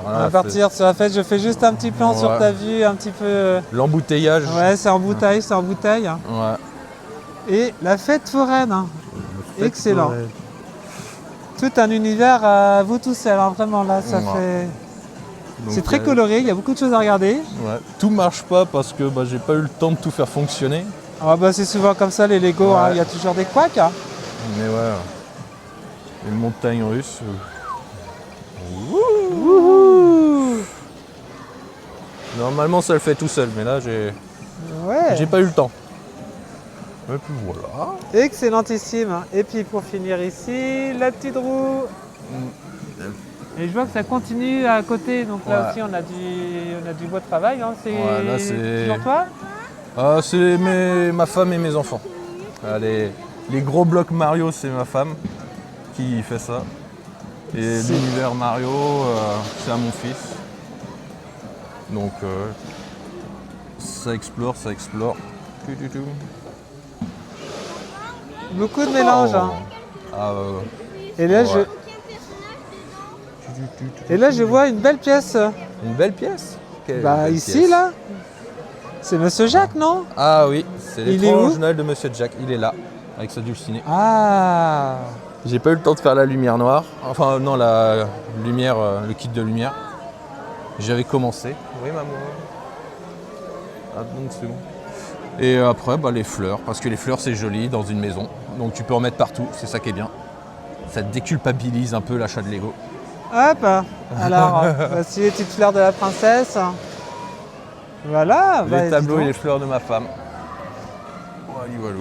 Voilà, On va partir sur la fête. Je fais juste un petit plan sur Ouais. ta vue, un petit peu. L'embouteillage. Ouais, c'est en bouteille, c'est en bouteille. Ouais. Et la fête foraine. Hein. Fête Excellent. foraine. Tout un univers à vous tout seul, hein. Vraiment là, ça Ouais. fait. Donc, C'est très coloré, il y a beaucoup de choses à regarder. Ouais. Tout marche pas parce que j'ai pas eu le temps de tout faire fonctionner. Ah bah c'est souvent comme ça les Lego, hein. Ouais. Il y a toujours des couacs. Hein. Mais ouais. Les montagnes russes. Wouhou. Normalement ça le fait tout seul, mais là j'ai Ouais. pas eu le temps. Et puis voilà. Excellentissime. Hein. Et puis pour finir ici, la petite roue. Et je vois que ça continue à côté, donc là Ouais. aussi on a du beau travail. Hein. C'est Ouais, là, c'est- toujours toi? Ah, c'est ma femme et mes enfants. Ah, les gros blocs Mario, c'est ma femme qui fait ça. Et C'est- l'univers Mario, c'est à mon fils. Donc ça explore, ça explore. Beaucoup de mélange. Hein. Ah, Et là, ouais. Et là je vois une belle pièce. Une belle pièce. Quelle Bah belle ici pièce. là. C'est Monsieur Jacques, non? Ah oui, c'est Il est l'étrange où Noël de Monsieur Jack. Il est là, avec sa dulcinée. Ah. J'ai pas eu le temps de faire la lumière noire. Enfin non, la lumière, le kit de lumière. J'avais commencé. Oui maman. Ah donc c'est bon. Et après les fleurs, parce que les fleurs c'est joli dans une maison. Donc tu peux en mettre partout, c'est ça qui est bien. Ça déculpabilise un peu l'achat de Lego. Hop. Alors, voici les petites fleurs de la princesse. Voilà. Les tableaux et les fleurs de ma femme. Voilà, voilà.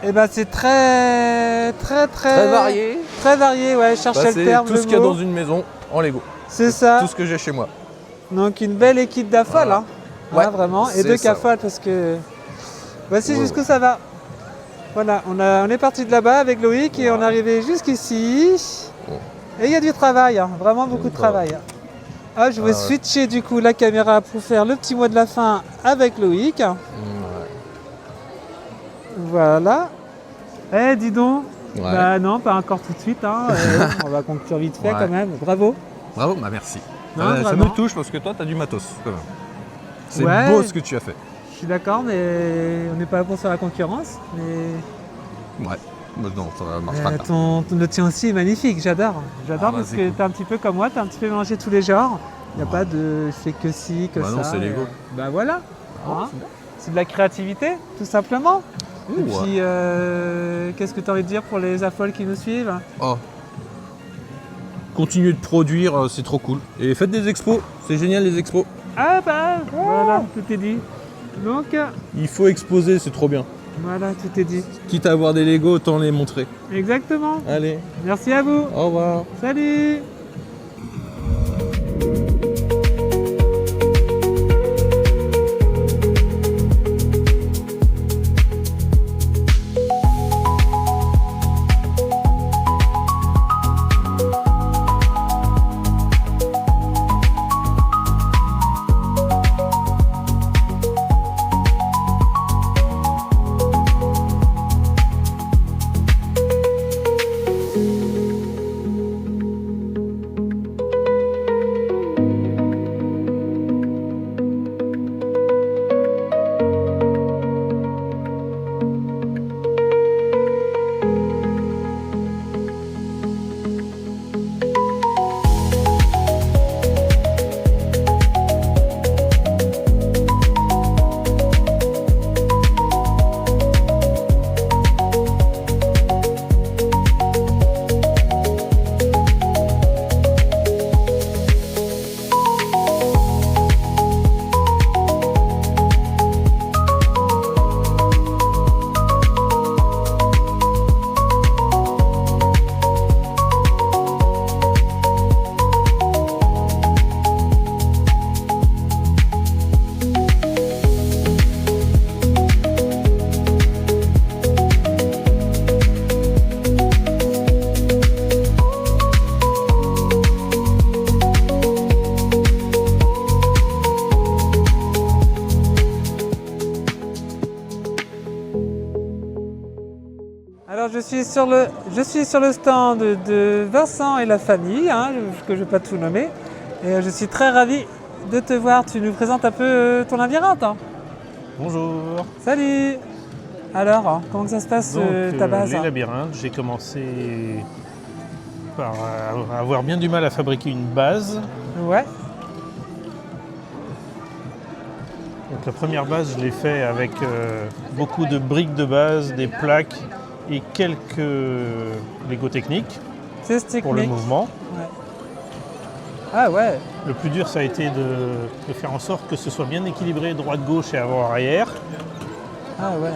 Et ben c'est très Très varié. Très varié, ouais, cherchez Bah, le c'est terme. tout le ce qu'il y a mot. dans une maison en Lego. C'est ça. Tout ce que j'ai chez moi. Donc une belle équipe d'affoles, Voilà. hein. Ouais, Hein, vraiment. Et c'est deux ça. caffoles parce que. Voici Ouais, jusqu'où ça va. Voilà, on est parti de là-bas avec Loïc et on est arrivé jusqu'ici. Ouais. Et il y a du travail, hein, vraiment beaucoup de travail. Ah, je vais switcher du coup la caméra pour faire le petit mot de la fin avec Loïc. Ouais. Voilà. Eh, dis donc. Ouais. Bah non, pas encore tout de suite. Hein. On va conclure vite fait Ouais. quand même. Bravo. Bravo, bah merci. Non, ça vraiment. me touche parce que toi, t'as du matos quand même. C'est Ouais. beau ce que tu as fait. Je suis d'accord, mais on n'est pas là pour faire la concurrence. Mais Ouais. Mais non, ça marchera pas. le tien aussi est magnifique, j'adore. J'adore Ah bah, parce c'est que cool. t'es un petit peu comme moi, t'as un petit peu mélangé tous les genres. Il n'y a pas de je fais que ci, que Bah ça. non, c'est Lego. Bah voilà. Hein. C'est de la créativité, tout simplement. Et Ouais. puis, qu'est-ce que tu as envie de dire pour les affoles qui nous suivent? Oh. Continuez de produire, c'est trop cool. Et faites des expos, c'est génial les expos. Ah bah, voilà, tout est dit. Donc, Il faut exposer, c'est trop bien. voilà, tout est dit. Quitte à avoir des Lego, autant les montrer. Exactement. Allez, Merci à vous. au revoir. Salut. Alors je suis sur le stand de Vincent et la famille, hein, que je ne vais pas tout nommer. Et je suis très ravi de te voir. Tu nous présentes un peu ton labyrinthe, hein. Bonjour. Salut. Alors, comment ça se passe Donc, ta base? les labyrinthes, j'ai commencé par avoir bien du mal à fabriquer une base. Ouais. Donc la première base, je l'ai fait avec beaucoup de briques de base, des plaques et quelques Lego techniques C'est technique. pour le mouvement. Ouais. Ah ouais. Le plus dur, ça a été de faire en sorte que ce soit bien équilibré droite-gauche et avant-arrière. Ah ouais.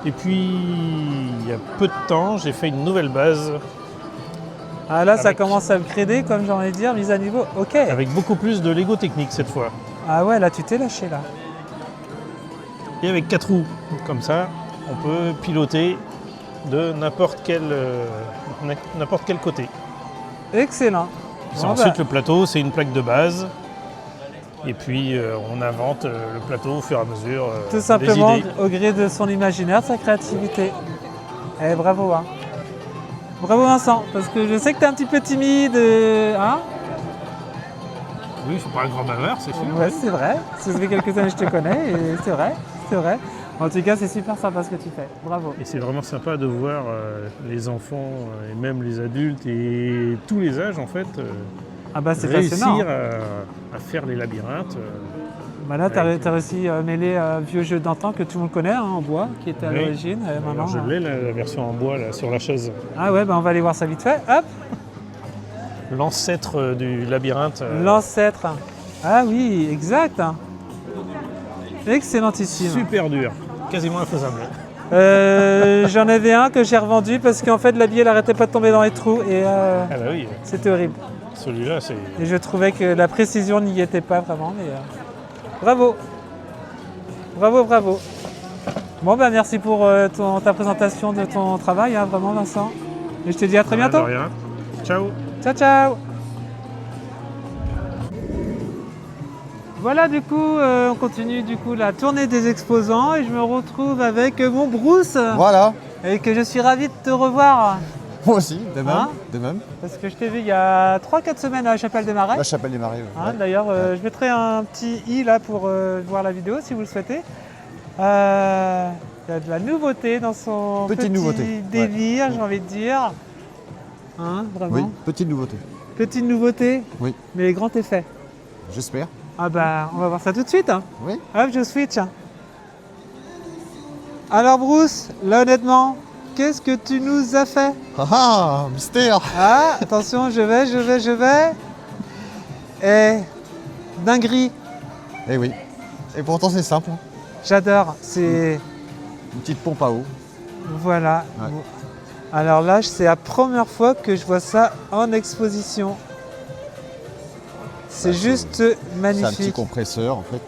Et puis, il y a peu de temps, j'ai fait une nouvelle base Ah là, ça Avec- commence à me créder, comme j'ai envie de dire, mise à niveau. Ok. avec beaucoup plus de Lego technique cette fois. Ah ouais, là, tu t'es lâché, là. Et avec 4 roues. Comme ça, on peut piloter de n'importe quel côté. Excellent. Puis Bon, ensuite, bah, le plateau, c'est une plaque de base. Et puis, on invente le plateau au fur et à mesure tout simplement des idées. au gré de son imaginaire, de sa créativité. Eh, bravo, hein. Bravo, Vincent, parce que je sais que tu es un petit peu timide, hein. Oui, c'est pas un grand bavard, c'est sûr. Ouais, c'est vrai. Ça fait quelques années que je te connais, et c'est vrai, c'est vrai. En tout cas, c'est super sympa ce que tu fais. Bravo. Et c'est vraiment sympa de voir les enfants et même les adultes et tous les âges en fait Ah bah, c'est passionnant. réussir à faire les labyrinthes. Bah là, tu avec- as réussi à mêler un vieux jeu d'antan que tout le monde connaît, hein, en bois, qui était à Oui. l'origine. Et Alors, maintenant, je l'ai la version en bois là, sur la chaise. Ah ouais, bah on va aller voir ça vite fait. Hop, L'ancêtre du labyrinthe. l'ancêtre. Ah oui, exact. Excellentissime. Super dur, quasiment infaisable. J'en avais un que j'ai revendu parce qu'en fait la bielle n'arrêtait pas de tomber dans les trous et Ah bah oui, c'était horrible. celui-là c'est. Et je trouvais que la précision n'y était pas vraiment. Mais, bravo. Bravo, bravo. Bon ben merci pour ta présentation de ton travail, hein, vraiment Vincent. Et je te dis à très bientôt. De rien. Ciao. Ciao, ciao. Voilà, du coup, on continue du coup la tournée des exposants et je me retrouve avec mon Bruce Voilà, et que je suis ravi de te revoir moi aussi, de même. Hein De même. parce que je t'ai vu il y a 3-4 semaines à la Chapelle des Marais. La chapelle des Marais. Hein, ouais. D'ailleurs, je mettrai un petit i là pour voir la vidéo si vous le souhaitez. Il y a de la nouveauté dans son Petite petit nouveauté, délire, j'ai envie de dire. Hein, vraiment. Oui, petite nouveauté. Petite nouveauté, Oui, mais grand effet. j'espère. Ah bah, on va voir ça tout de suite. Hein. Oui. Hop, je switch. Alors Bruce, là honnêtement, qu'est-ce que tu nous as fait? Ah ah, mystère. Ah, attention, je vais. Eh, dinguerie, Eh oui. Et pourtant c'est simple. hein. j'adore. C'est... Une petite pompe à eau. Voilà. Ouais. Alors là, c'est la première fois que je vois ça en exposition. C'est Bah, juste C'est un petit magnifique. compresseur en fait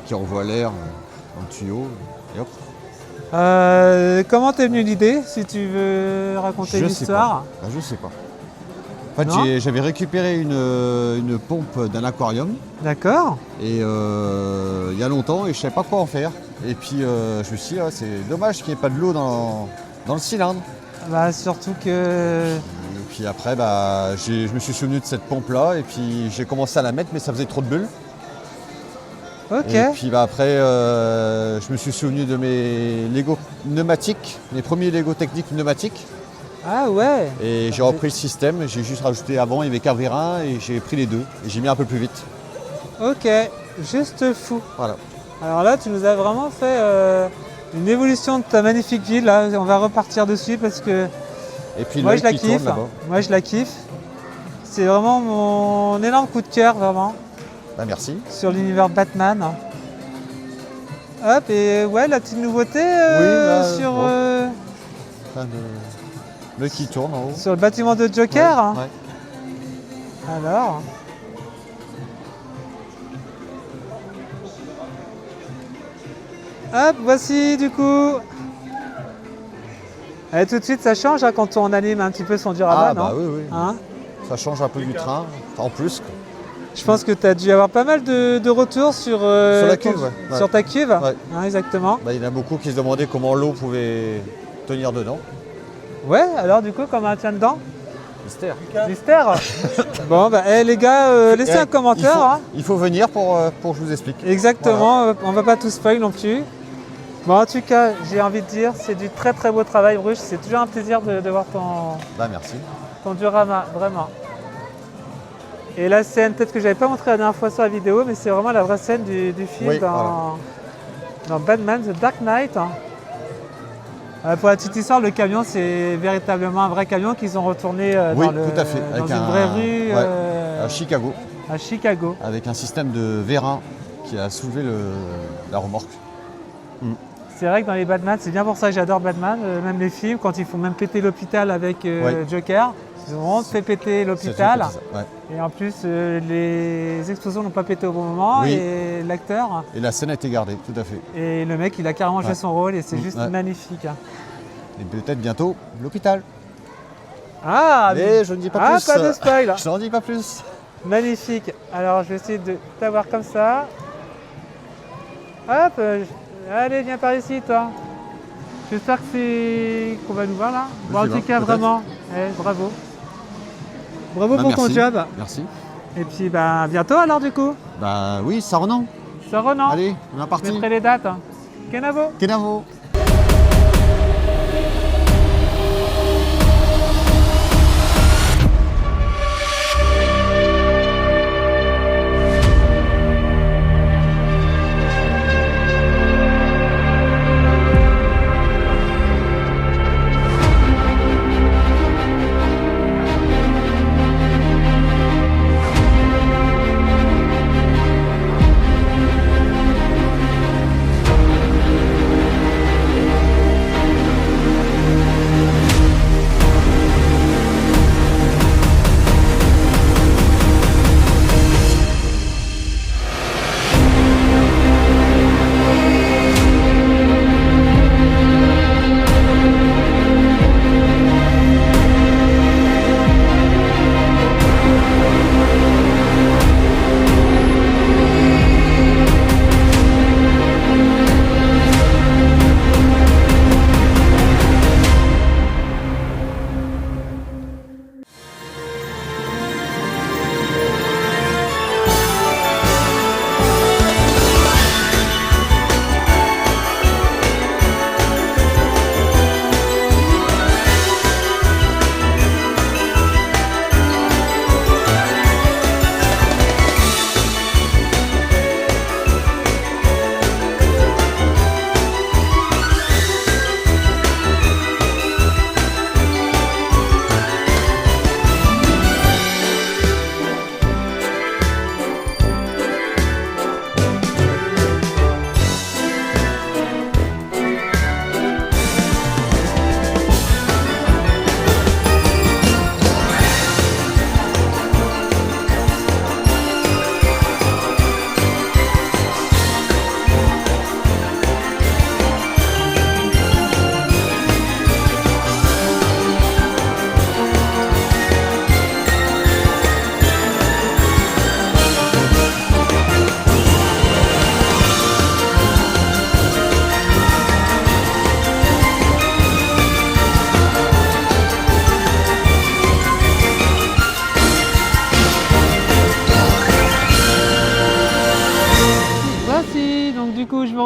qui envoie l'air dans le tuyau. Et hop. Comment t'es venue l'idée, si tu veux raconter Je sais l'histoire? pas. Je sais pas. En fait, Non. j'avais récupéré une pompe d'un aquarium D'accord. et il y a longtemps et je savais pas quoi en faire. Et puis je me suis dit, ah, c'est dommage qu'il n'y ait pas de l'eau dans le cylindre. Bah, surtout que... Et puis après, bah, je me suis souvenu de cette pompe-là et puis j'ai commencé à la mettre, mais ça faisait trop de bulles. Ok. Et puis bah, après, je me suis souvenu de mes Lego pneumatiques, mes premiers Lego techniques pneumatiques. Ah ouais. Et j'ai repris le système, j'ai juste rajouté avant, il y avait qu'un vérin et j'ai pris les deux. Et j'ai mis un peu plus vite. Ok. Juste fou. Voilà. Alors là, tu nous as vraiment fait une évolution de ta magnifique ville. Là, on va repartir dessus parce que Et puis moi, l'œil je la qui tourne kiffe. là-bas. Moi, je la kiffe. C'est vraiment mon énorme coup de cœur, vraiment, Bah, merci. sur l'univers Batman. Hop, et ouais, la petite nouveauté là, sur, bon. Enfin, l'œil qui tourne en haut. sur le bâtiment de Joker. hein. Ouais. Alors. Hop, voici du coup. Et tout de suite, ça change hein, quand on anime un petit peu son diorama, Ah non bah oui, oui. Hein. Ça change un peu du train, en plus. quoi. Je pense que tu as dû avoir pas mal de retours sur, la ton- cuve, ouais. Ouais. sur ta cuve. Ouais. Hein, exactement. Bah, il y en a beaucoup qui se demandaient comment l'eau pouvait tenir dedans. Ouais, alors du coup, comment elle tient dedans? Mystère. Bon, bah, les gars, laissez un commentaire. Hein. Il faut venir pour que je vous explique. Exactement, on va pas tout spoil non plus. Bon, en tout cas, j'ai envie de dire, c'est du très très beau travail, Bruce. C'est toujours un plaisir de voir Merci. ton diorama, vraiment. Et la scène, peut-être que je n'avais pas montré la dernière fois sur la vidéo, mais c'est vraiment la vraie scène du film Oui, dans Batman The Dark Knight. Pour la petite histoire, le camion, c'est véritablement un vrai camion qu'ils ont retourné Oui, dans tout à fait. dans une vraie rue à Chicago, à Chicago. avec un système de vérin qui a soulevé la remorque. C'est vrai que dans les Batman, c'est bien pour ça que j'adore Batman, même les films, quand ils font même péter l'hôpital avec Joker, ils ont vraiment fait péter l'hôpital. Et en plus, les explosions n'ont pas pété au bon moment, et l'acteur. Et la scène a été gardée, tout à fait. Et le mec, il a carrément joué son rôle, et c'est juste magnifique. Hein. Et peut-être bientôt l'hôpital. Ah, mais je ne dis pas plus. Pas de spoil. Je n'en dis pas plus. Magnifique. Alors, je vais essayer de t'avoir comme ça. Hop, allez, viens par ici, toi. J'espère qu'on va nous voir là. Bon, en tout cas, vraiment, bravo. Bravo pour ton job. Merci. Et puis, à bientôt alors, du coup. Bah oui, ça Renan. Ça Renan. Allez, on est Je parti. mettrai les dates. Kenavo. Kenavo.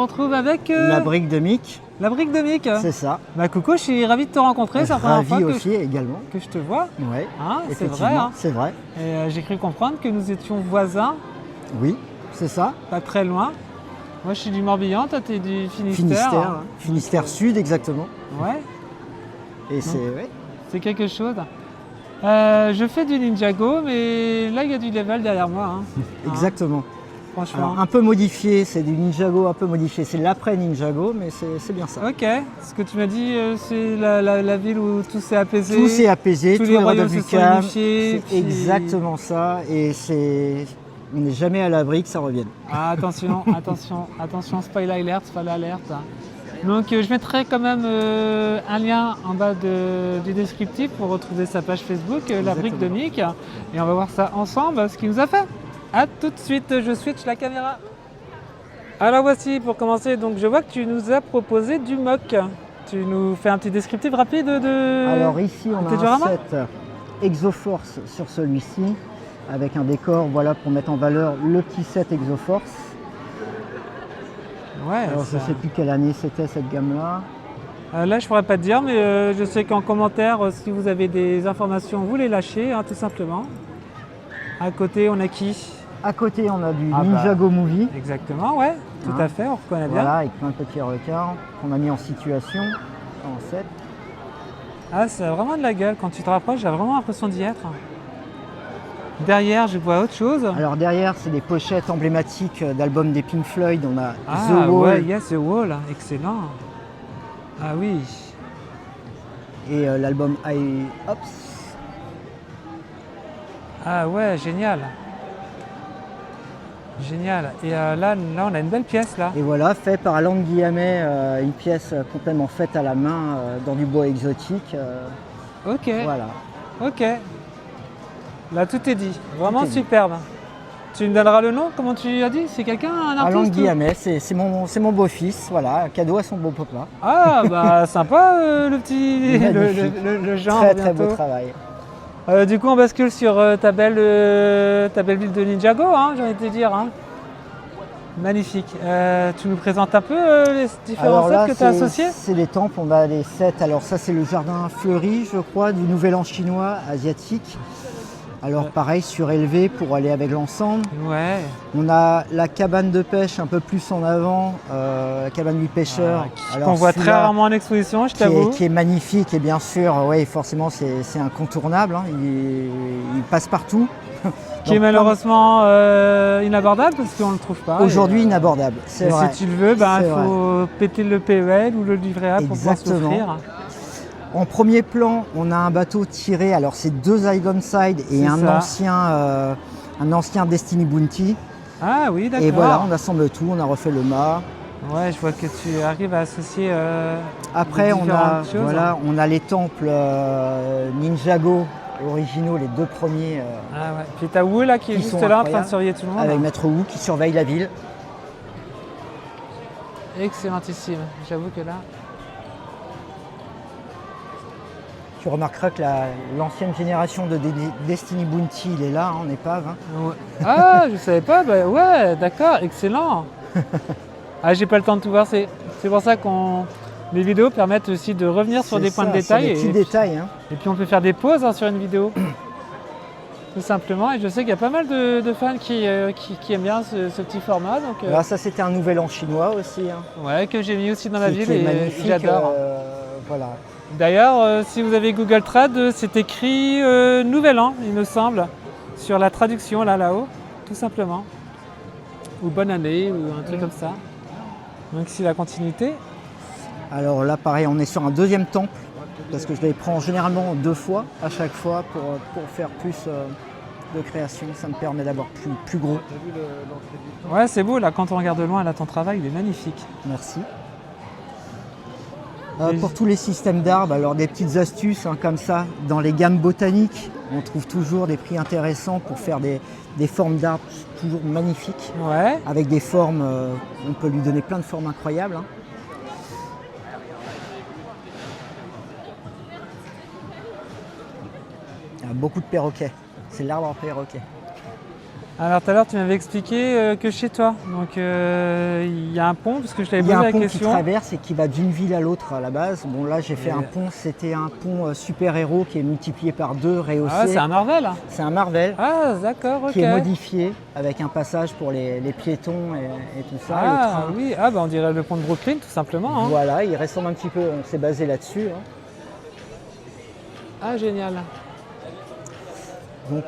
retrouve avec la brique de Mick. La brique de Mick. C'est ça. Bah coucou, je suis ravi de te rencontrer. C'est la première fois aussi également que je te vois. Ouais. Hein, c'est vrai. Hein. C'est vrai. Et j'ai cru comprendre que nous étions voisins. Oui, c'est ça. Pas très loin. Moi, je suis du Morbihan, toi, tu es du Finistère. Finistère, hein. Finistère Sud, exactement. Ouais. Et c'est ouais. C'est quelque chose. Je fais du Ninjago, mais là, il y a du level derrière moi. Hein. Exactement. Franchement. Alors, un peu modifié, c'est du Ninjago un peu modifié. C'est l'après Ninjago, mais c'est bien ça. Ok. Ce que tu m'as dit, c'est la ville où tout s'est apaisé. Tout s'est apaisé, tous tout les est royaumes redevenu se sont calme. unifiés. C'est exactement ça. Et on n'est jamais à l'abri que ça revienne. Ah, attention, attention, attention, spoiler alert, spoiler alert. Donc je mettrai quand même un lien en bas du descriptif pour retrouver sa page Facebook, la brique de Mick. Et on va voir ça ensemble, ce qu'il nous a fait. A tout de suite, je switch la caméra. Alors voici, pour commencer, donc je vois que tu nous as proposé du mock. Tu nous fais un petit descriptif rapide de Alors ici, on a un set Exoforce sur celui-ci, avec un décor voilà, pour mettre en valeur le petit set Exoforce. Ouais, Alors je ne sais plus quelle année c'était cette gamme-là. là, je pourrais pas te dire, mais je sais qu'en commentaire, si vous avez des informations, vous les lâchez, hein, tout simplement. À côté, on a qui? À côté, on a du Ah bah. Ninjago Movie. Exactement, ouais, tout Hein. à fait, on reconnaît bien. Voilà, avec plein de petits requins qu'on a mis en situation, en set. Ah, ça a vraiment de la gueule. Quand tu te rapproches, j'ai vraiment l'impression d'y être. Derrière, je vois autre chose. Alors derrière, c'est des pochettes emblématiques d'albums des Pink Floyd. On a Ah The Wall ouais, yes, The Wall, excellent. Ah oui. et l'album I Ops. Ah ouais, génial. Génial. Et là, on a une belle pièce là. Et voilà, fait par Alain Guillamet, une pièce complètement faite à la main dans du bois exotique. Ok, Voilà. ok. Là, tout est dit. Vraiment Tout est dit. superbe. Tu me donneras le nom, comment tu as dit? C'est quelqu'un, un Alain artiste? Guillamet, c'est mon beau-fils, voilà, un cadeau à son beau papa. Ah, bah sympa le petit. Magnifique. Le genre. Très très beau bientôt. travail. Du coup, on bascule sur ta belle ville de Ninjago, hein, j'ai envie de te dire. Hein. Magnifique. Tu nous présentes un peu les différents Alors là, sets que tu as associés? c'est les temples, on a les sets. Alors ça, c'est le jardin fleuri, je crois, du Nouvel An chinois asiatique. Alors pareil, surélevé pour aller avec l'ensemble. Ouais. On a la cabane de pêche un peu plus en avant, la cabane du pêcheur. Alors, Qu'on voit très celui-là, rarement en exposition, je qui est, t'avoue. qui est magnifique et bien sûr, ouais, forcément, c'est incontournable. Hein. Il passe partout. Qui est Donc, malheureusement inabordable parce qu'on ne le trouve pas. aujourd'hui Et, inabordable, c'est et vrai. si tu le veux, ben, C'est il faut péter le PEL ou le livret A pour pouvoir Exactement. s'offrir. En premier plan, on a un bateau tiré, alors c'est deux Side et C'est un ancien Destiny Bounty. Ah oui, d'accord. Et voilà, on assemble tout, on a refait le mât. Ouais, je vois que tu arrives à associer. Après, on a, différentes choses. voilà, on a les temples Ninjago originaux, les deux premiers, Ah ouais. Puis t'as Wu là qui est Qui juste sont là en train de incroyables. surveiller tout le monde. avec Maître Wu qui surveille la ville. Excellentissime. J'avoue que là. Tu remarqueras que l'ancienne génération de Destiny Bounty, il est là, en épave. Hein. Ouais. Ah, je savais pas. Bah ouais, d'accord, excellent. Ah, j'ai pas le temps de tout voir. C'est pour ça qu'on. Les vidéos permettent aussi de revenir sur C'est des points de ça, détail. Des petits détails. Hein. Et puis on peut faire des pauses sur une vidéo. Tout simplement. Et je sais qu'il y a pas mal de fans qui aiment bien ce petit format. Donc, Alors ça, c'était un nouvel an chinois aussi. Hein, ouais, que j'ai mis aussi dans la qui ville est et magnifique. j'adore. Voilà. D'ailleurs, si vous avez Google Trad, c'est écrit Nouvel An, il me semble, sur la traduction là-haut, tout simplement. Ou Bonne Année, ou un truc comme ça. Donc c'est la continuité. Alors là, pareil, on est sur un deuxième temple, parce que je les prends généralement deux fois, à chaque fois, pour faire plus de création. Ça me permet d'avoir plus gros. Ouais, c'est beau, là, quand on regarde de loin, là, ton travail, il est magnifique. Merci. Et Pour tous les systèmes d'arbres, alors des petites astuces hein, comme ça, dans les gammes botaniques, on trouve toujours des prix intéressants pour faire des formes d'arbres toujours magnifiques, Ouais. avec des formes, on peut lui donner plein de formes incroyables. Hein. Il y a beaucoup de perroquets, c'est l'arbre en perroquet. Alors tout à l'heure, tu m'avais expliqué que chez toi, donc il y a un pont, parce que je t'avais Il y posé a un la pont qui question. traverse et qui va d'une ville à l'autre à la base. Bon là j'ai fait Et- un pont, c'était un pont super-héros qui est multiplié par 2, rehaussé. Ah, c'est un Marvel. C'est un Marvel. Ah, d'accord, ok. Qui est modifié avec un passage pour les piétons et tout ça. le Ah train. oui, ah, bah, on dirait le pont de Brooklyn, tout simplement. Hein. Voilà, il ressemble un petit peu, on s'est basé là-dessus. Hein. Ah, génial. Donc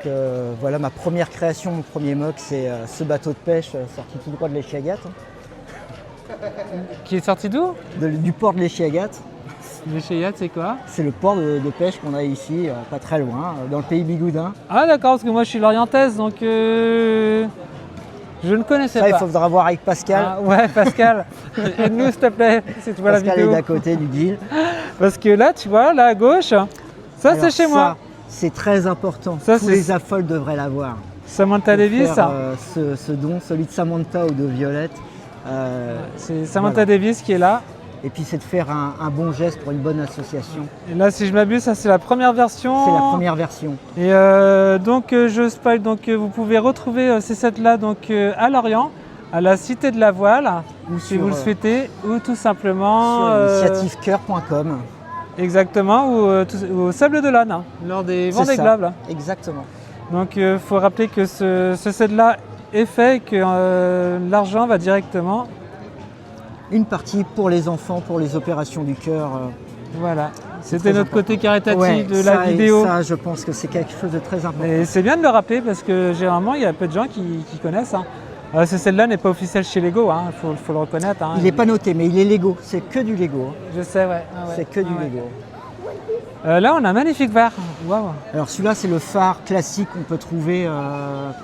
voilà ma première création, mon premier mock, c'est ce bateau de pêche sorti tout droit de l'Échiagat, hein. Qui est sorti d'où? Du port de l'Échiagat. Le Cheyat, c'est quoi? C'est le port de pêche qu'on a ici, pas très loin, dans le pays Bigoudin. Ah d'accord, parce que moi je suis lorientaise, donc je ne connaissais Ça, pas. il faudra voir avec Pascal. Ah, ouais, Pascal, aide-nous s'il te plaît, si tu vois Pascal la vidéo. est d'à côté du deal. Parce que là, tu vois, là à gauche, ça Alors c'est chez ça, moi. C'est très important. Ça, Tous c'est- les affoles devraient l'avoir. Samantha Pour Davis, faire, ce don, celui de Samantha ou de Violette. c'est Samantha Davis qui est là. Et puis c'est de faire un bon geste pour une bonne association. Et là, si je m'abuse, ça c'est la première version. C'est la première version. Et donc je spoil, donc vous pouvez retrouver ces sets-là donc à Lorient, à la Cité de la Voile, Ou si vous le souhaitez, ou tout simplement sur initiativecoeur.com. exactement, ou au Sable d'Olonne, hein, lors des C'est Vendée ça. Globe. Là. Exactement. Donc il faut rappeler que ce set-là est fait et que l'argent va directement. Une partie pour les enfants, pour les opérations du cœur. Voilà, C'est c'était très notre côté caritatif Ouais, de la ça, vidéo. Ça, je pense que c'est quelque chose de très important. Et c'est bien de le rappeler parce que généralement il y a peu de gens qui connaissent. Hein. Ce set-là n'est pas officiel chez Lego, hein, faut le reconnaître. Hein. Il n'est pas noté, mais il est Lego. C'est que du Lego. hein. Je sais, ouais. Ah ouais. C'est que du Ah ouais. Lego. Là, on a un magnifique verre. Waouh. Alors celui-là, c'est le phare classique qu'on peut trouver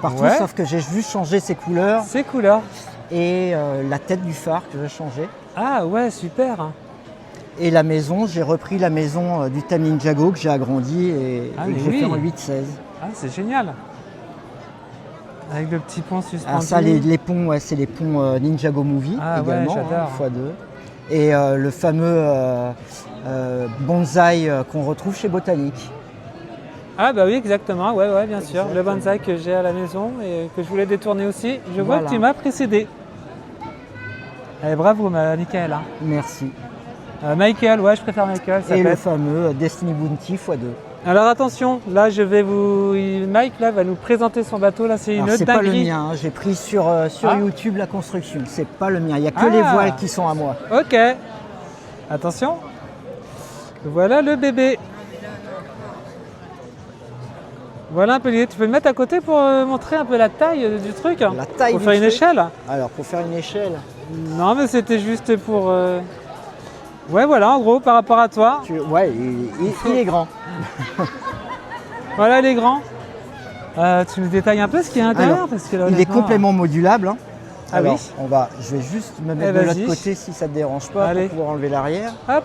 partout, Ouais. sauf que j'ai juste changé ses couleurs Ces couleurs. et la tête du phare que j'ai changé. Ah ouais, super. Et la maison, j'ai repris la maison du Tam Ninjago que j'ai agrandi et Ah, que mais j'ai oui. fait en 8-16. Ah, c'est génial. Avec le petit pont suspendu. Alors ça, les ponts, ouais, c'est les ponts Ninjago Movie Ah ouais, également, j'adore. x2. Et le fameux bonsaï qu'on retrouve chez Botanique. Ah bah oui, exactement. Ouais, ouais, bien sûr. Le Exactement. bonsaï que j'ai à la maison et que je voulais détourner aussi. Je vois Voilà. que tu m'as précédé. Allez, bravo, Michael. Hein. Merci. Michael, ouais, je préfère Michael. Ça Et peut le être. fameux Destiny Bounty x2. Alors attention, là je vais vous. Mike là va nous présenter son bateau. Là c'est une Alors, c'est pas le dinguerie. mien, hein. J'ai pris sur Ah. YouTube la construction. C'est pas le mien. Il n'y a que Ah. les voiles qui sont à moi. Ok. Attention. Voilà le bébé. Voilà un peu l'idée. Tu peux le mettre à côté pour montrer un peu la taille du truc. La taille Pour du faire une truc. échelle. Alors pour faire une échelle, Non mais c'était juste pour. Ouais voilà en gros par rapport à toi. ouais, il est grand. Voilà les grands. Tu nous détailles un peu ce qu'il y a à l'intérieur Alors, parce que là, il est honnêtement, complètement modulable. hein. Ah Alors, oui. je vais juste me mettre Eh, de vas-y. l'autre côté si ça ne te dérange pas Allez. pour pouvoir enlever l'arrière. Hop.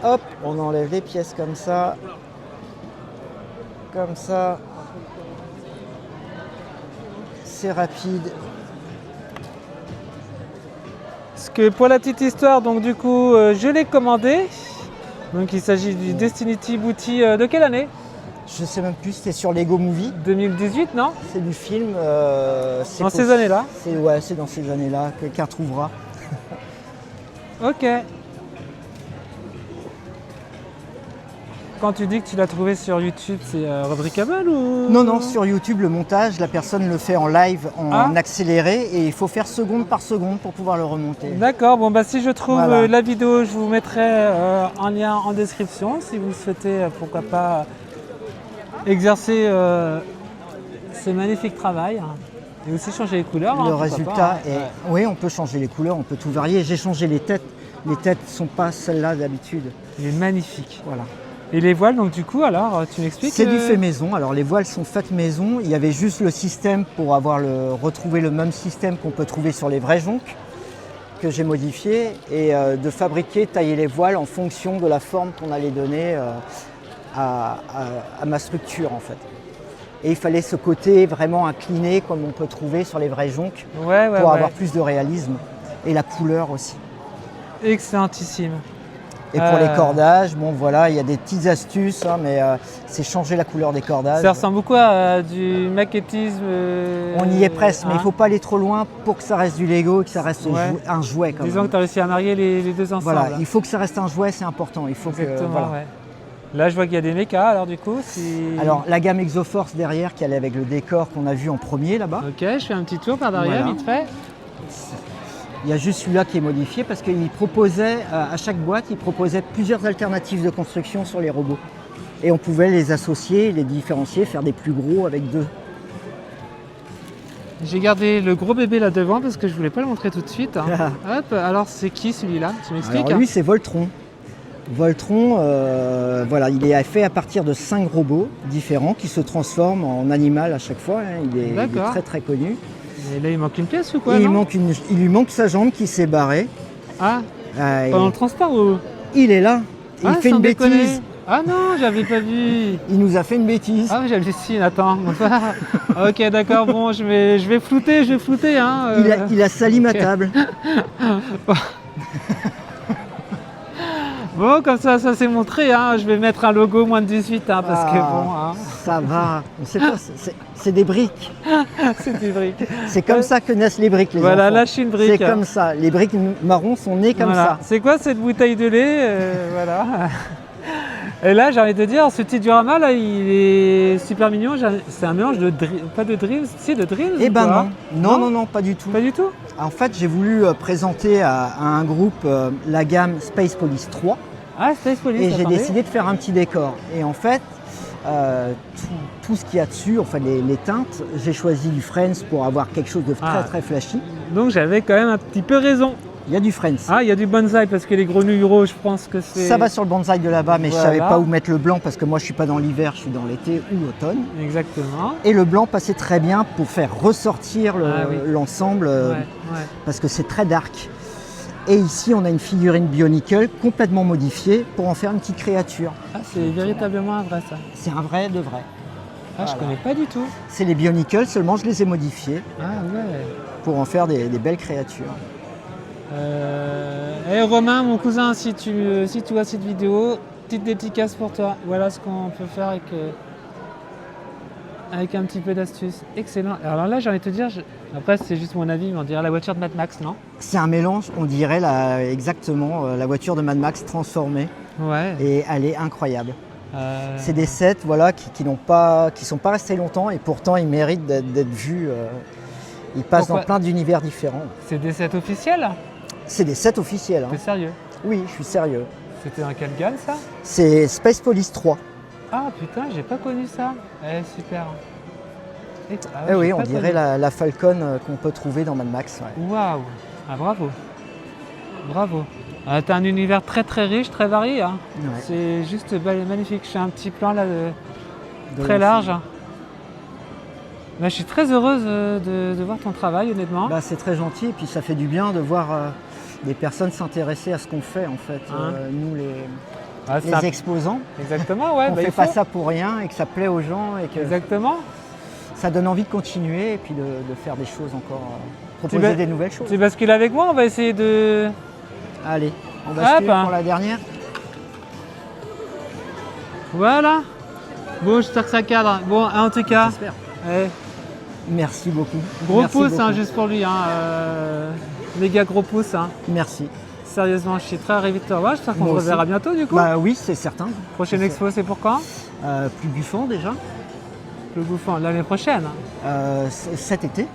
Hop, on enlève les pièces comme ça. Comme ça. C'est rapide. Parce que pour la petite histoire, donc du coup, je l'ai commandé. Donc il s'agit du Destiny Booty de quelle année? Je sais même plus, c'était sur Lego Movie. 2018, non? C'est du film. Dans ces années-là? C'est dans ces années-là. Quelqu'un trouvera. Ok. Quand tu dis que tu l'as trouvé sur YouTube, c'est rebrickable ou? Non, non, sur YouTube, le montage, la personne le fait en live, en accéléré, et il faut faire seconde par seconde pour pouvoir le remonter. D'accord, bon bah si je trouve Voilà. la vidéo, je vous mettrai un lien en description si vous souhaitez, pourquoi pas, exercer ce magnifique travail. Et aussi changer les couleurs. Le pourquoi résultat pas, hein. est... Oui, on peut changer les couleurs, on peut tout varier. J'ai changé les têtes. Les têtes ne sont pas celles-là d'habitude. Il est magnifique. Voilà. Et les voiles, donc du coup, alors, tu m'expliques C'est du fait maison. Alors les voiles sont faites maison. Il y avait juste le système pour retrouver le même système qu'on peut trouver sur les vrais jonques que j'ai modifié et de fabriquer, tailler les voiles en fonction de la forme qu'on allait donner à ma structure en fait. Et il fallait ce côté vraiment incliné comme on peut trouver sur les vrais jonques pour avoir plus de réalisme et la couleur aussi. Excellentissime. Et pour les cordages, bon voilà, il y a des petites astuces, hein, mais c'est changer la couleur des cordages. Ça ressemble beaucoup à du maquettisme. On y est presque, mais il ne hein. faut pas aller trop loin pour que ça reste du Lego et que ça reste Ouais. un jouet quand Disons même. que tu as réussi à marier les deux ensemble. Voilà, il faut que ça reste un jouet, c'est important. Il faut Exactement, que, voilà. ouais. Là, je vois qu'il y a des mechas, alors du coup, Alors la gamme Exoforce derrière qui allait avec le décor qu'on a vu en premier là-bas. Ok, je fais un petit tour par derrière, Voilà. vite fait. Il y a juste celui-là qui est modifié parce qu'il proposait, à chaque boîte, il proposait plusieurs alternatives de construction sur les robots. Et on pouvait les associer, les différencier, faire des plus gros avec deux. J'ai gardé le gros bébé là devant parce que je voulais pas le montrer tout de suite. Hein. Hop, alors c'est qui celui-là? Tu m'expliques? Alors lui c'est Voltron. Voltron, voilà, il est fait à partir de 5 robots différents qui se transforment en animal à chaque fois. Hein. Il est très très connu. Et là il manque une pièce ou quoi? Il non lui manque sa jambe qui s'est barrée. Ah, pendant le transport ou? Il est là. Il Ah, fait sans une déconner. bêtise. Ah non, j'avais pas vu. Il nous a fait une bêtise. Ah oui, j'hallucine, attends. Ok, d'accord, bon, je vais flouter, hein. Il a sali ma table. Bon, comme ça c'est montré, hein. Je vais mettre un logo moins de 18, hein, parce que bon, hein. Ça va. On sait pas, c'est des briques. C'est des briques. C'est comme ça que naissent les briques, les Voilà, enfants. là je suis une brique. C'est comme ça. Les briques marrons sont nées comme Voilà. ça. C'est quoi cette bouteille de lait Voilà. Et là, j'ai envie de dire, ce petit diorama là, il est super mignon. C'est un mélange de pas de drill, si de drill. Eh ben non, pas du tout. Pas du tout. En fait, j'ai voulu présenter à un groupe la gamme Space Police 3. Ah, Space Police. Et j'ai attendez. décidé de faire un petit décor. Et en fait, tout ce qu'il y a dessus, enfin les teintes, j'ai choisi du Friends pour avoir quelque chose de très flashy. Donc j'avais quand même un petit peu raison. Il y a du Friends. Ah, il y a du bonsaï parce que les grenouilles roses, je pense que c'est. Ça va sur le bonsaï de là-bas, mais Voilà. je savais pas où mettre le blanc parce que moi je suis pas dans l'hiver, je suis dans l'été ou l'automne. Exactement. Et le blanc passait très bien pour faire ressortir oui. l'ensemble Ouais. parce que c'est très dark. Et ici on a une figurine Bionicle complètement modifiée pour en faire une petite créature. Ah, c'est véritablement un vrai ça. C'est un vrai de vrai. Ah, je connais pas du tout. C'est les Bionicle, seulement je les ai modifiés Ah ouais. pour en faire des belles créatures. Romain, mon cousin, si tu vois cette vidéo, petite dédicace pour toi. Voilà ce qu'on peut faire avec un petit peu d'astuce. Excellent. Alors là, j'ai envie de te dire, après c'est juste mon avis, mais on dirait la voiture de Mad Max, non? C'est un mélange, on dirait exactement la voiture de Mad Max transformée. Ouais. Et elle est incroyable. C'est des sets voilà, qui sont pas restés longtemps et pourtant ils méritent d'être vus. Ils passent dans plein d'univers différents. C'est des sets officiels? C'est des sets officiels. T'es sérieux? Oui, je suis sérieux. C'était dans quelle gamme ça? C'est Space Police 3. Ah putain, j'ai pas connu ça. Super. Oui, on dirait la Falcon qu'on peut trouver dans Mad Max. Waouh. Ah bravo. Bravo. T'as un univers très très riche, très varié. Hein. Ouais. C'est juste magnifique. Je fais un petit plan là très large. Bah, je suis très heureuse de voir ton travail, honnêtement. Bah, c'est très gentil et puis ça fait du bien de voir des personnes s'intéresser à ce qu'on fait en fait. Nous les exposants. Exactement, ouais. On fait pas ça pour rien et que ça plaît aux gens et que exactement. Ça donne envie de continuer et puis de faire des choses encore, proposer des nouvelles choses. Tu bascules avec moi, on va essayer de... Allez, on bascule pour la dernière. Voilà. Bon, j'espère que ça cadre. Bon, en tout cas, merci beaucoup. Gros merci pouce, beaucoup. hein, juste pour lui. Méga gros pouce. Hein. Merci. Sérieusement, je suis très ravi de te revoir. J'espère qu'on se reverra bientôt du coup. Bah oui, c'est certain. Prochaine expo, c'est pour quand? Plus Buffon déjà. Plus Bouffant, l'année prochaine. Cet été,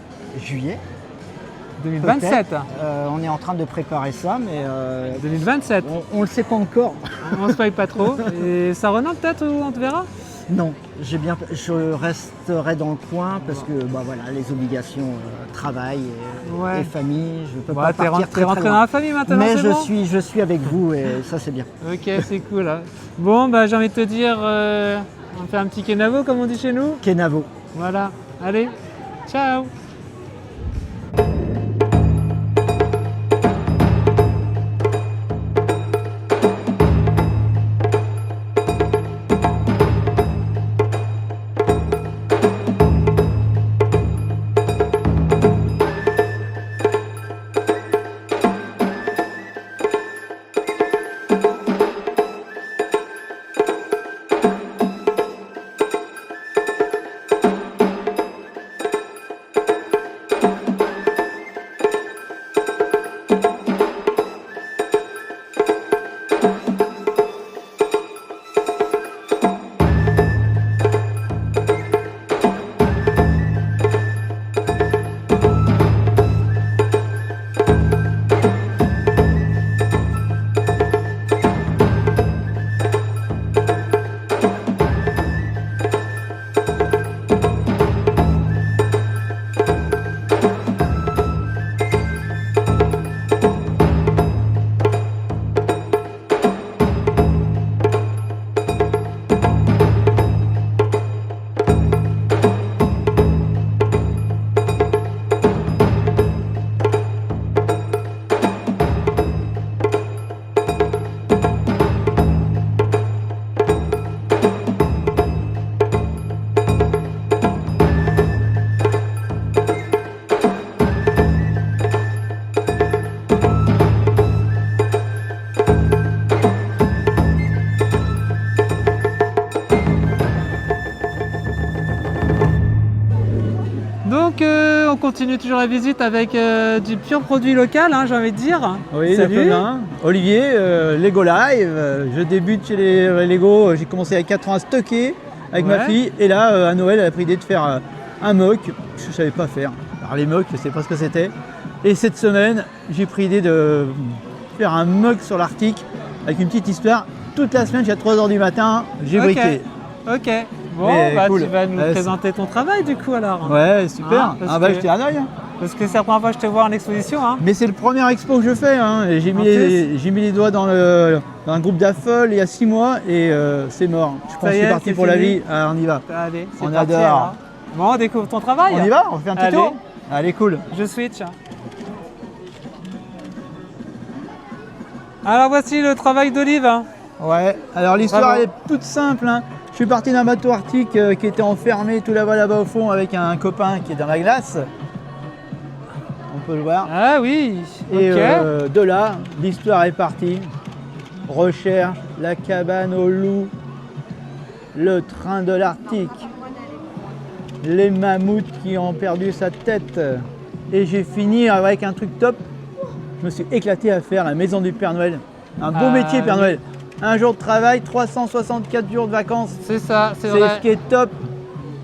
juillet. 2027. On est en train de préparer ça, mais 2027. On le sait pas encore. On ne spoil pas trop. Et ça Renan peut-être ou on te verra? Non, je resterai dans le coin parce que voilà, les obligations travail et famille, je peux pas partir très rentré loin. dans la famille maintenant. Mais bon je suis avec vous et ça c'est bien. Ok, c'est cool. Hein. Bon, j'ai envie de te dire, on fait un petit kenavo comme on dit chez nous. Kenavo. Voilà. Allez, ciao. Donc on continue toujours la visite avec du pur produit local, hein, j'ai envie de dire. Oui, Salut. le plein. Olivier, Lego Live. Je débute chez les Lego. J'ai commencé à 4 ans à stocker avec ma fille. Et là, à Noël, elle a pris l'idée de faire un mock. Je ne savais pas faire. Alors les mocks, je ne sais pas ce que c'était. Et cette semaine, j'ai pris l'idée de faire un mock sur l'Arctique avec une petite histoire. Toute la semaine, jusqu'à 3h du matin, j'ai briqué. Ok. Bon, Mais bah, cool. tu vas nous présenter ton travail du coup alors. Ouais, super. Hein, parce Bah, que- jetez un œil. Parce que c'est la première fois que je te vois en exposition. Hein. Mais c'est le premier expo que je fais. Hein. Et J'ai En mis, les doigts dans un groupe d'Affol il y a 6 mois et c'est mort. Je pense Ça que y c'est est, parti c'est pour la fini. vie. Ah, on y va. Allez, c'est On parti adore. alors. Bon, on découvre ton travail. On y va? On fait un petit Allez. tour? Allez, cool. Je switch. Alors voici le travail d'Olive. Ouais, alors l'histoire Bravo. elle est toute simple. Hein. Je suis parti d'un bateau arctique qui était enfermé tout là-bas au fond avec un copain qui est dans la glace. On peut le voir. Ah oui. Et Ok. de là, l'histoire est partie. Recherche, la cabane au loup, le train de l'Arctique, les mammouths qui ont perdu sa tête. Et j'ai fini avec un truc top. Je me suis éclaté à faire la maison du Père Noël. Un beau Ah, métier, Père oui. Noël. Un jour de travail, 364 jours de vacances. C'est ça, c'est C'est vrai. ce qui est top.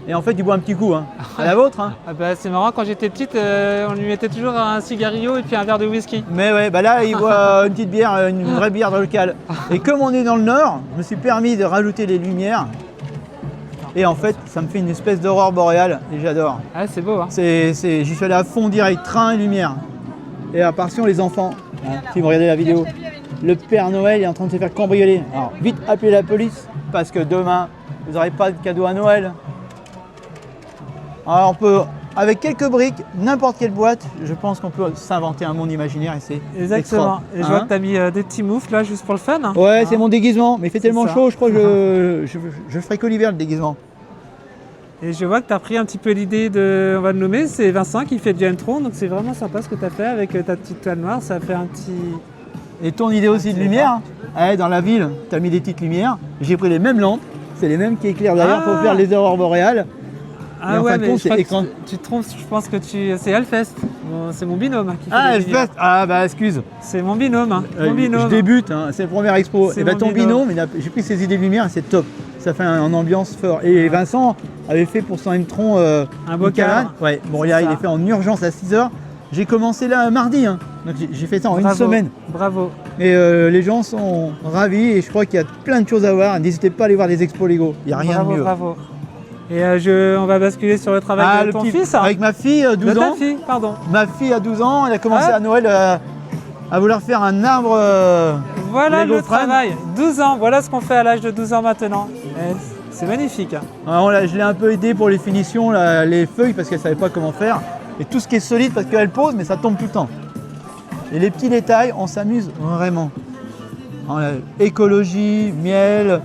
Et en fait, il boit un petit coup. Hein. À la vôtre. Hein. Ah bah, c'est marrant, quand j'étais petite, on lui mettait toujours un cigarillo et puis un verre de whisky. Mais ouais, bah là, il boit une petite bière, une vraie bière locale. Et comme on est dans le nord, je me suis permis de rajouter les lumières. Et en fait, ça me fait une espèce d'aurore boréale et j'adore. Ah, c'est beau. Hein. J'y suis allé à fond direct, train et lumière. Et attention les enfants, hein, si vous regardez la vidéo, le Père Noël est en train de se faire cambrioler. Alors vite appelez la police parce que demain, vous n'aurez pas de cadeau à Noël. Alors on peut, avec quelques briques, n'importe quelle boîte, je pense qu'on peut s'inventer un monde imaginaire et c'est Exactement. extra. Et je vois Hein. que tu as mis des petits moufles là juste pour le fun. Ouais, Hein. c'est mon déguisement, mais il fait tellement ça. chaud, je crois que je ferai que l'hiver le déguisement. Et je vois que tu as pris un petit peu l'idée de, on va le nommer, c'est Vincent qui fait du N-Tron, donc c'est vraiment sympa ce que tu as fait avec ta petite toile noire, ça fait un petit... Et ton idée aussi de lumière, ouais, dans la ville, tu as mis des petites lumières, j'ai pris les mêmes lampes, c'est les mêmes qui éclairent d'ailleurs pour faire les aurores boréales. Ah Et en ouais, fin de mais compte, je c'est crois que écran. tu te trompes, je pense que c'est Hellfest, c'est mon binôme hein, qui fait Ah, les elle lumières. fait. Ah bah excuse. C'est mon binôme, hein, mon binôme. Je débute, hein, c'est la première expo. C'est Et bah mon ton binôme. binôme, j'ai pris ses idées de lumière, c'est top. Ça fait un ambiance fort. Et Vincent avait fait pour son M-Tron Un beau une cabane. cadre. Ouais, bon C'est là il ça. est fait en urgence à 6h. J'ai commencé là mardi, hein. Donc j'ai fait ça en Bravo, une semaine. Bravo. Et les gens sont ravis et je crois qu'il y a plein de choses à voir. N'hésitez pas à aller voir des expos Lego, il n'y a rien Bravo, de mieux. bravo. Et on va basculer sur le travail de le ton petit- fils. Avec ma fille, 12 de ans. ta fille, pardon. Ma fille a 12 ans, elle a commencé Ah. à Noël à vouloir faire un arbre. Voilà Lego le Friends. travail. 12 ans, voilà ce qu'on fait à l'âge de 12 ans maintenant. Eh, c'est magnifique. Je l'ai un peu aidé pour les finitions, les feuilles, parce qu'elle ne savait pas comment faire. Et tout ce qui est solide, parce qu'elle pose, mais ça tombe tout le temps. Et les petits détails, on s'amuse vraiment. Écologie, miel,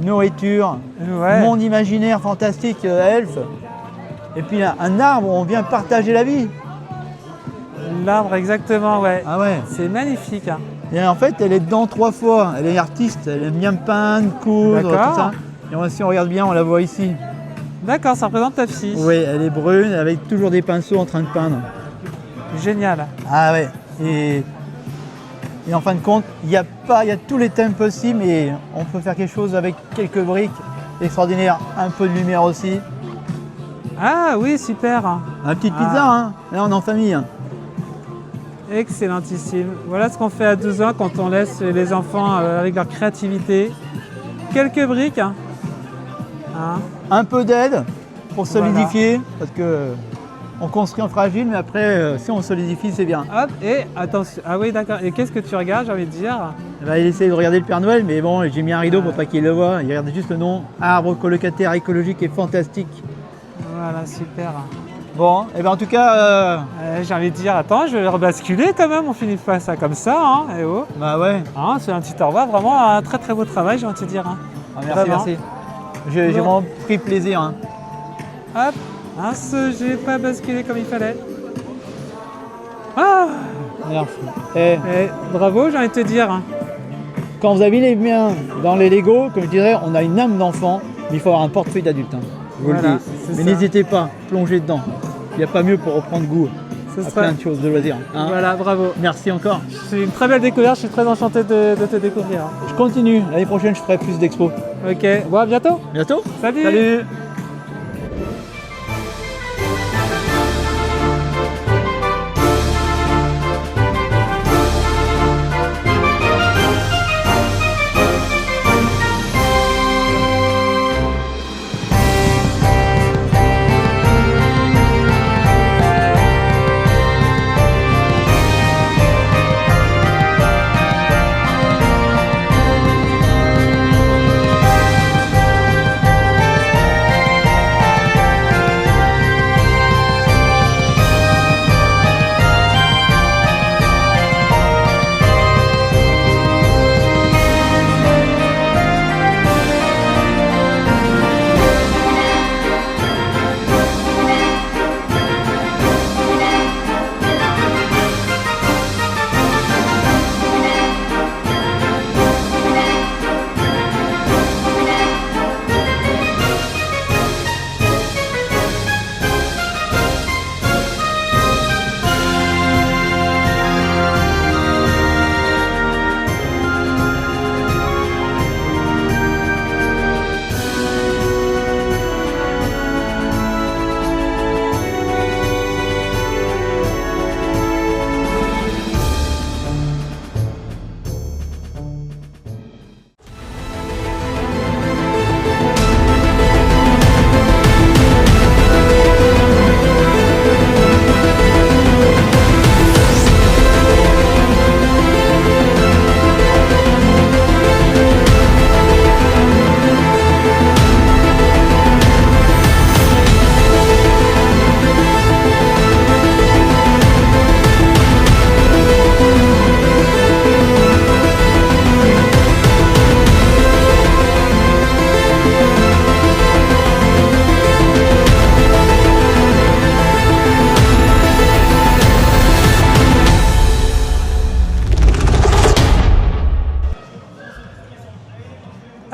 nourriture, Ouais. monde imaginaire fantastique, elfe. Et puis un arbre, on vient partager la vie. L'arbre, exactement, ouais. Ah ouais. C'est magnifique. Hein. Et en fait, elle est dedans 3 fois. Elle est artiste, elle aime bien peindre, coudre, D'accord. tout ça. Et si on regarde bien, on la voit ici. D'accord, ça représente ta fille. Oui, elle est brune, avec toujours des pinceaux en train de peindre. Génial. Ah ouais. Et en fin de compte, il y a tous les thèmes possibles et on peut faire quelque chose avec quelques briques extraordinaires, un peu de lumière aussi. Ah oui, super. Un petite pizza, hein. Là on est en famille. Hein. Excellentissime. Voilà ce qu'on fait à 12 ans quand on laisse les enfants avec leur créativité. Quelques briques. Hein. Un peu d'aide pour solidifier, parce que on construit en fragile, mais après, si on solidifie, c'est bien. Hop, et attention. Ah oui, d'accord. Et qu'est-ce que tu regardes, j'ai envie de dire? Là, il essaie de regarder le Père Noël, mais bon, j'ai mis un rideau pour pas qu'il le voie. Il regarde juste le nom, arbre colocataire écologique et fantastique. Voilà, super. Bon, et ben en tout cas, j'ai envie de dire, attends, je vais rebasculer quand même, on finit pas ça comme ça, hein, et oh. Bah ouais. Hein, c'est un petit au revoir, vraiment un très très beau travail, j'ai envie de te dire. Hein. Ah, merci, Vraiment. merci. J'ai vraiment pris plaisir. Hein. Hop, mince, j'ai pas basculé comme il fallait. Ah, Merci. Et bravo, j'ai envie de te dire. Hein. quand vous avez les biens dans les Lego, comme je dirais, on a une âme d'enfant, mais il faut avoir un portefeuille d'adulte. Hein. Je vous Voilà, le dis. c'est Mais ça. n'hésitez pas, plongez dedans. Il n'y a pas mieux pour reprendre goût Ce à serait- plein de choses de loisirs. hein. Voilà, bravo. Merci encore. C'est une très belle découverte, je suis très enchanté de te découvrir. Je continue. L'année prochaine, je ferai plus d'expos. Ok, bon, à bientôt. Bientôt. Salut. Salut.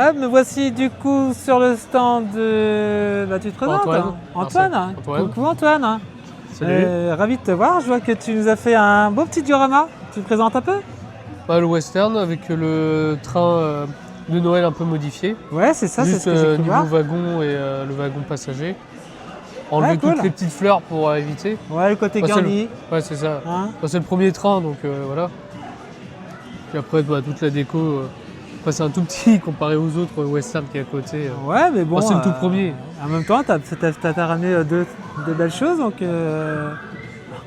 Ah, me voici du coup sur le stand de... Bah, tu te présentes Antoine. hein Antoine. Merci. Antoine. Coucou Antoine. Salut. Ravi de te voir, je vois que tu nous as fait un beau petit diorama. Tu te présentes un peu? Le western avec le train de Noël un peu modifié. Ouais, c'est ça, c'est Juste ce que j'ai cru niveau voir. wagon et le wagon passager. Enlever Ouais, cool. toutes les petites fleurs pour éviter. Ouais, le côté c'est garni. Ouais, c'est ça. Hein C'est le premier train, donc voilà. Puis après, toute la déco. Après, c'est un tout petit comparé aux autres westerns qui est à côté. Ouais, mais bon. C'est le tout premier. En même temps, t'as ramené deux belles choses, donc on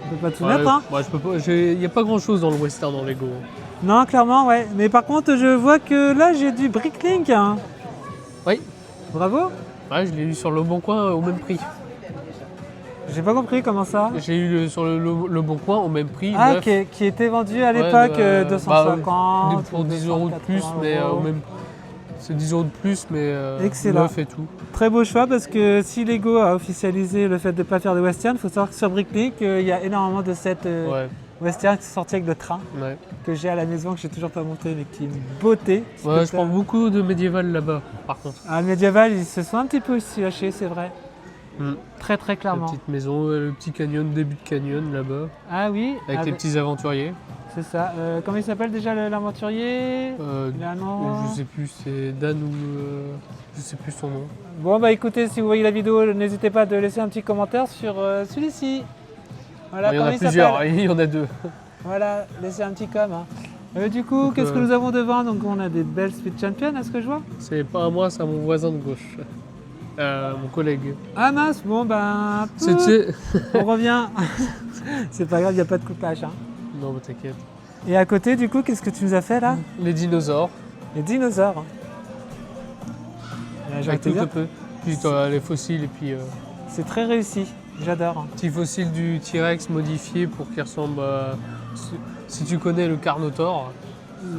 peut pas tout mettre. Hein. Ouais, il n'y a pas grand chose dans le western dans Lego. Non, clairement, ouais. Mais par contre, je vois que là, j'ai du Bricklink. Hein. Oui. Bravo. Ouais, je l'ai eu sur Le Bon Coin au même prix. J'ai pas compris comment ça. J'ai eu sur le Bon Coin au même prix. Ah, neuf. qui était vendu à l'époque 250. Pour 10 € de plus, mais c'est 10 € de plus, mais excellent. neuf et tout. Très beau choix parce que si Lego a officialisé le fait de ne pas faire de western, il faut savoir que sur Bricklink, il y a énormément de sets western qui sont sortis avec le train, que j'ai à la maison, que j'ai toujours pas monté, mais qui est une beauté. Ouais, je prends beaucoup de médiéval là-bas, par contre. Ah, le médiéval, ils se sont un petit peu aussi lâchés, c'est vrai. Très très clairement. La petite maison, le petit canyon, début de canyon là-bas. Ah oui. Avec les petits aventuriers. C'est ça. Comment il s'appelle déjà l'aventurier? Je sais plus, c'est Dan ou... je sais plus son nom. Bon bah écoutez, si vous voyez la vidéo, n'hésitez pas à laisser un petit commentaire sur celui-ci. Voilà, il y en a plusieurs, il y en a deux. Voilà, laissez un petit com. Hein. Du coup, qu'est-ce que nous avons devant? Donc on a des belles Speed Champion, est-ce que je vois? C'est pas à moi, c'est à mon voisin de gauche. Mon collègue. Ah mince, bon ben... on revient. C'est pas grave, il n'y a pas de coupage. Hein. Non, mais t'inquiète. Et à côté, du coup, qu'est-ce que tu nous as fait là? Les dinosaures. Les dinosaures. Avec tout un peu. Puis les fossiles et puis... C'est très réussi, j'adore. Petit fossile du T-Rex modifié pour qu'il ressemble à... Si tu connais le Carnotaur.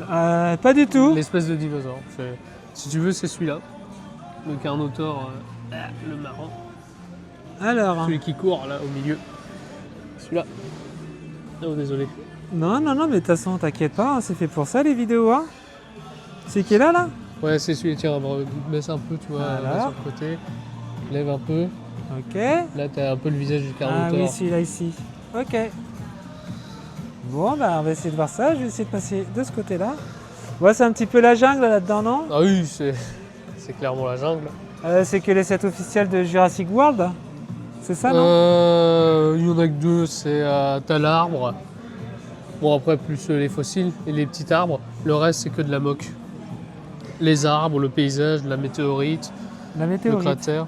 Pas du tout. L'espèce de dinosaure. Si tu veux, c'est celui-là. Le Carnotaur, le marron. Alors. Celui qui court là au milieu. Celui-là. Oh désolé. Non, mais de toute façon, t'inquiète pas, hein, c'est fait pour ça les vidéos. Hein. C'est qui est là? Ouais, c'est celui, tiens, baisse un peu, tu vois, là sur le côté. Lève un peu. Ok. Là, tu as un peu le visage du car Ah moteur. oui, celui-là ici. Ok. Bon, bah, on va essayer de voir ça. Je vais essayer de passer de ce côté-là. Ouais, c'est un petit peu la jungle là-dedans, non? Ah oui, c'est clairement la jungle. C'est que les sets officiels de Jurassic World. C'est ça, non? Il y en a que deux, c'est t'as l'arbre. Bon, après, plus les fossiles et les petits arbres. Le reste, c'est que de la moque. Les arbres, le paysage, la météorite, La le météorite. cratère.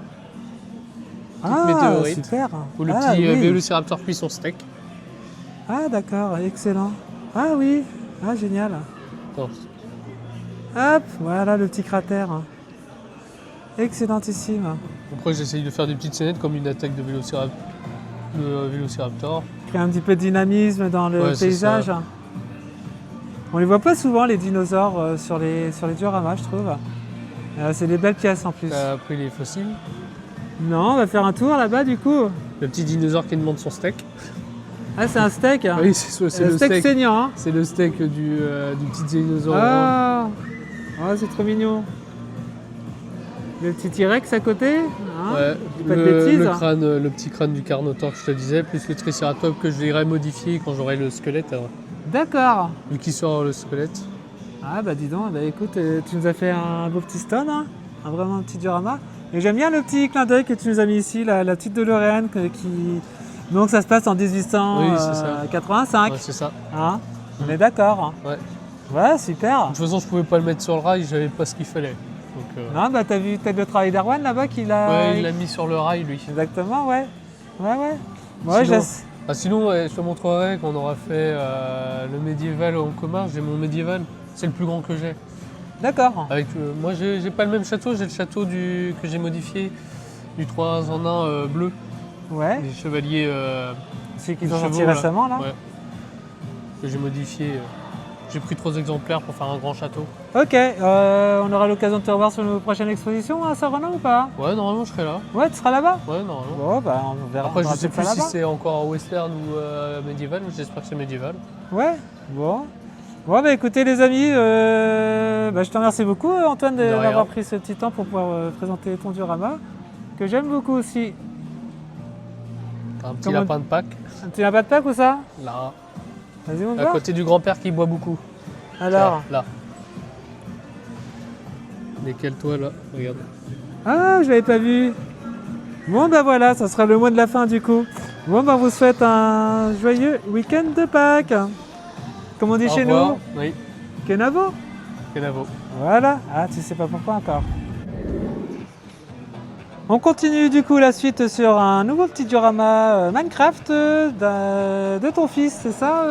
Ah, météorite. super. Ou le Ah, petit oui. vélociraptor cuit son steak. Ah, d'accord, excellent. Ah oui, ah, génial. Non, Hop, voilà le petit cratère. Excellentissime. après, j'essaye de faire des petites scénettes comme une attaque de vélociraptor. Créer un petit peu de dynamisme dans le Ouais, c'est paysage. ça. On les voit pas souvent, les dinosaures, sur les dioramas, je trouve. C'est des belles pièces en plus. T'as pris les fossiles. Non, on va faire un tour là-bas du coup. Le petit dinosaure qui demande son steak. Ah, c'est un steak. Oui, c'est le steak saignant. Hein. C'est le steak du petit dinosaure. Ah, oh, c'est trop mignon. Le petit T-Rex à côté. Hein, Ouais, dis pas de bêtises. le petit crâne du Carnotaure que je te disais, plus le Triceratops que je dirais modifié quand j'aurai le squelette. D'accord. Vu qu'il sort le squelette. Ah bah dis donc, bah écoute, tu nous as fait un beau petit stone, hein, vraiment un petit diorama. Et j'aime bien le petit clin d'œil que tu nous as mis ici, la petite DeLorean qui... Donc ça se passe en 1885. Ouais, c'est ça. Hein, on est d'accord. Ouais. Ouais, super. De toute façon, je pouvais pas le mettre sur le rail, j'avais pas ce qu'il fallait. Donc, Non, bah t'as vu peut-être le travail d'Erwan là-bas qu'il a... Ouais, il l'a mis sur le rail, lui. Exactement, ouais. Ouais. Ouais, sinon, ouais, je te montrerai quand on aura fait le médiéval en commun. J'ai mon médiéval, c'est le plus grand que j'ai. D'accord. Avec, moi, j'ai pas le même château, j'ai le château que j'ai modifié, du 3 en 1 bleu. Ouais. Les chevaliers. C'est qu'ils ont sorti récemment là. Ouais. Que j'ai modifié. J'ai pris 3 exemplaires pour faire un grand château. Ok, on aura l'occasion de te revoir sur nos prochaines expositions à Saint-Renan ou pas? Ouais, normalement je serai là. Ouais, tu seras là-bas? Ouais, normalement. Bon, bah on verra. Après, on je sais plus pas si là-bas. c'est encore western ou médiéval, mais j'espère que c'est médiéval. Ouais, bon. Bon, bah écoutez les amis, je te remercie beaucoup Antoine d'avoir pris ce petit temps pour pouvoir présenter ton diorama, que j'aime beaucoup aussi. Un petit lapin de Pâques. Un petit lapin de Pâques ou ça? Là. Vas-y mon À gars. côté du grand-père qui boit beaucoup. Alors? Là. Lesquels toi là? Regarde. Ah, je l'avais pas vu. Bon bah voilà, ça sera le mot de la fin du coup. Bon bah on vous souhaite un joyeux week-end de Pâques. Comme on dit chez nous. Oui. Kenavo. Kenavo. Voilà. Ah, tu sais pas pourquoi encore. On continue du coup la suite sur un nouveau petit diorama Minecraft de ton fils, c'est ça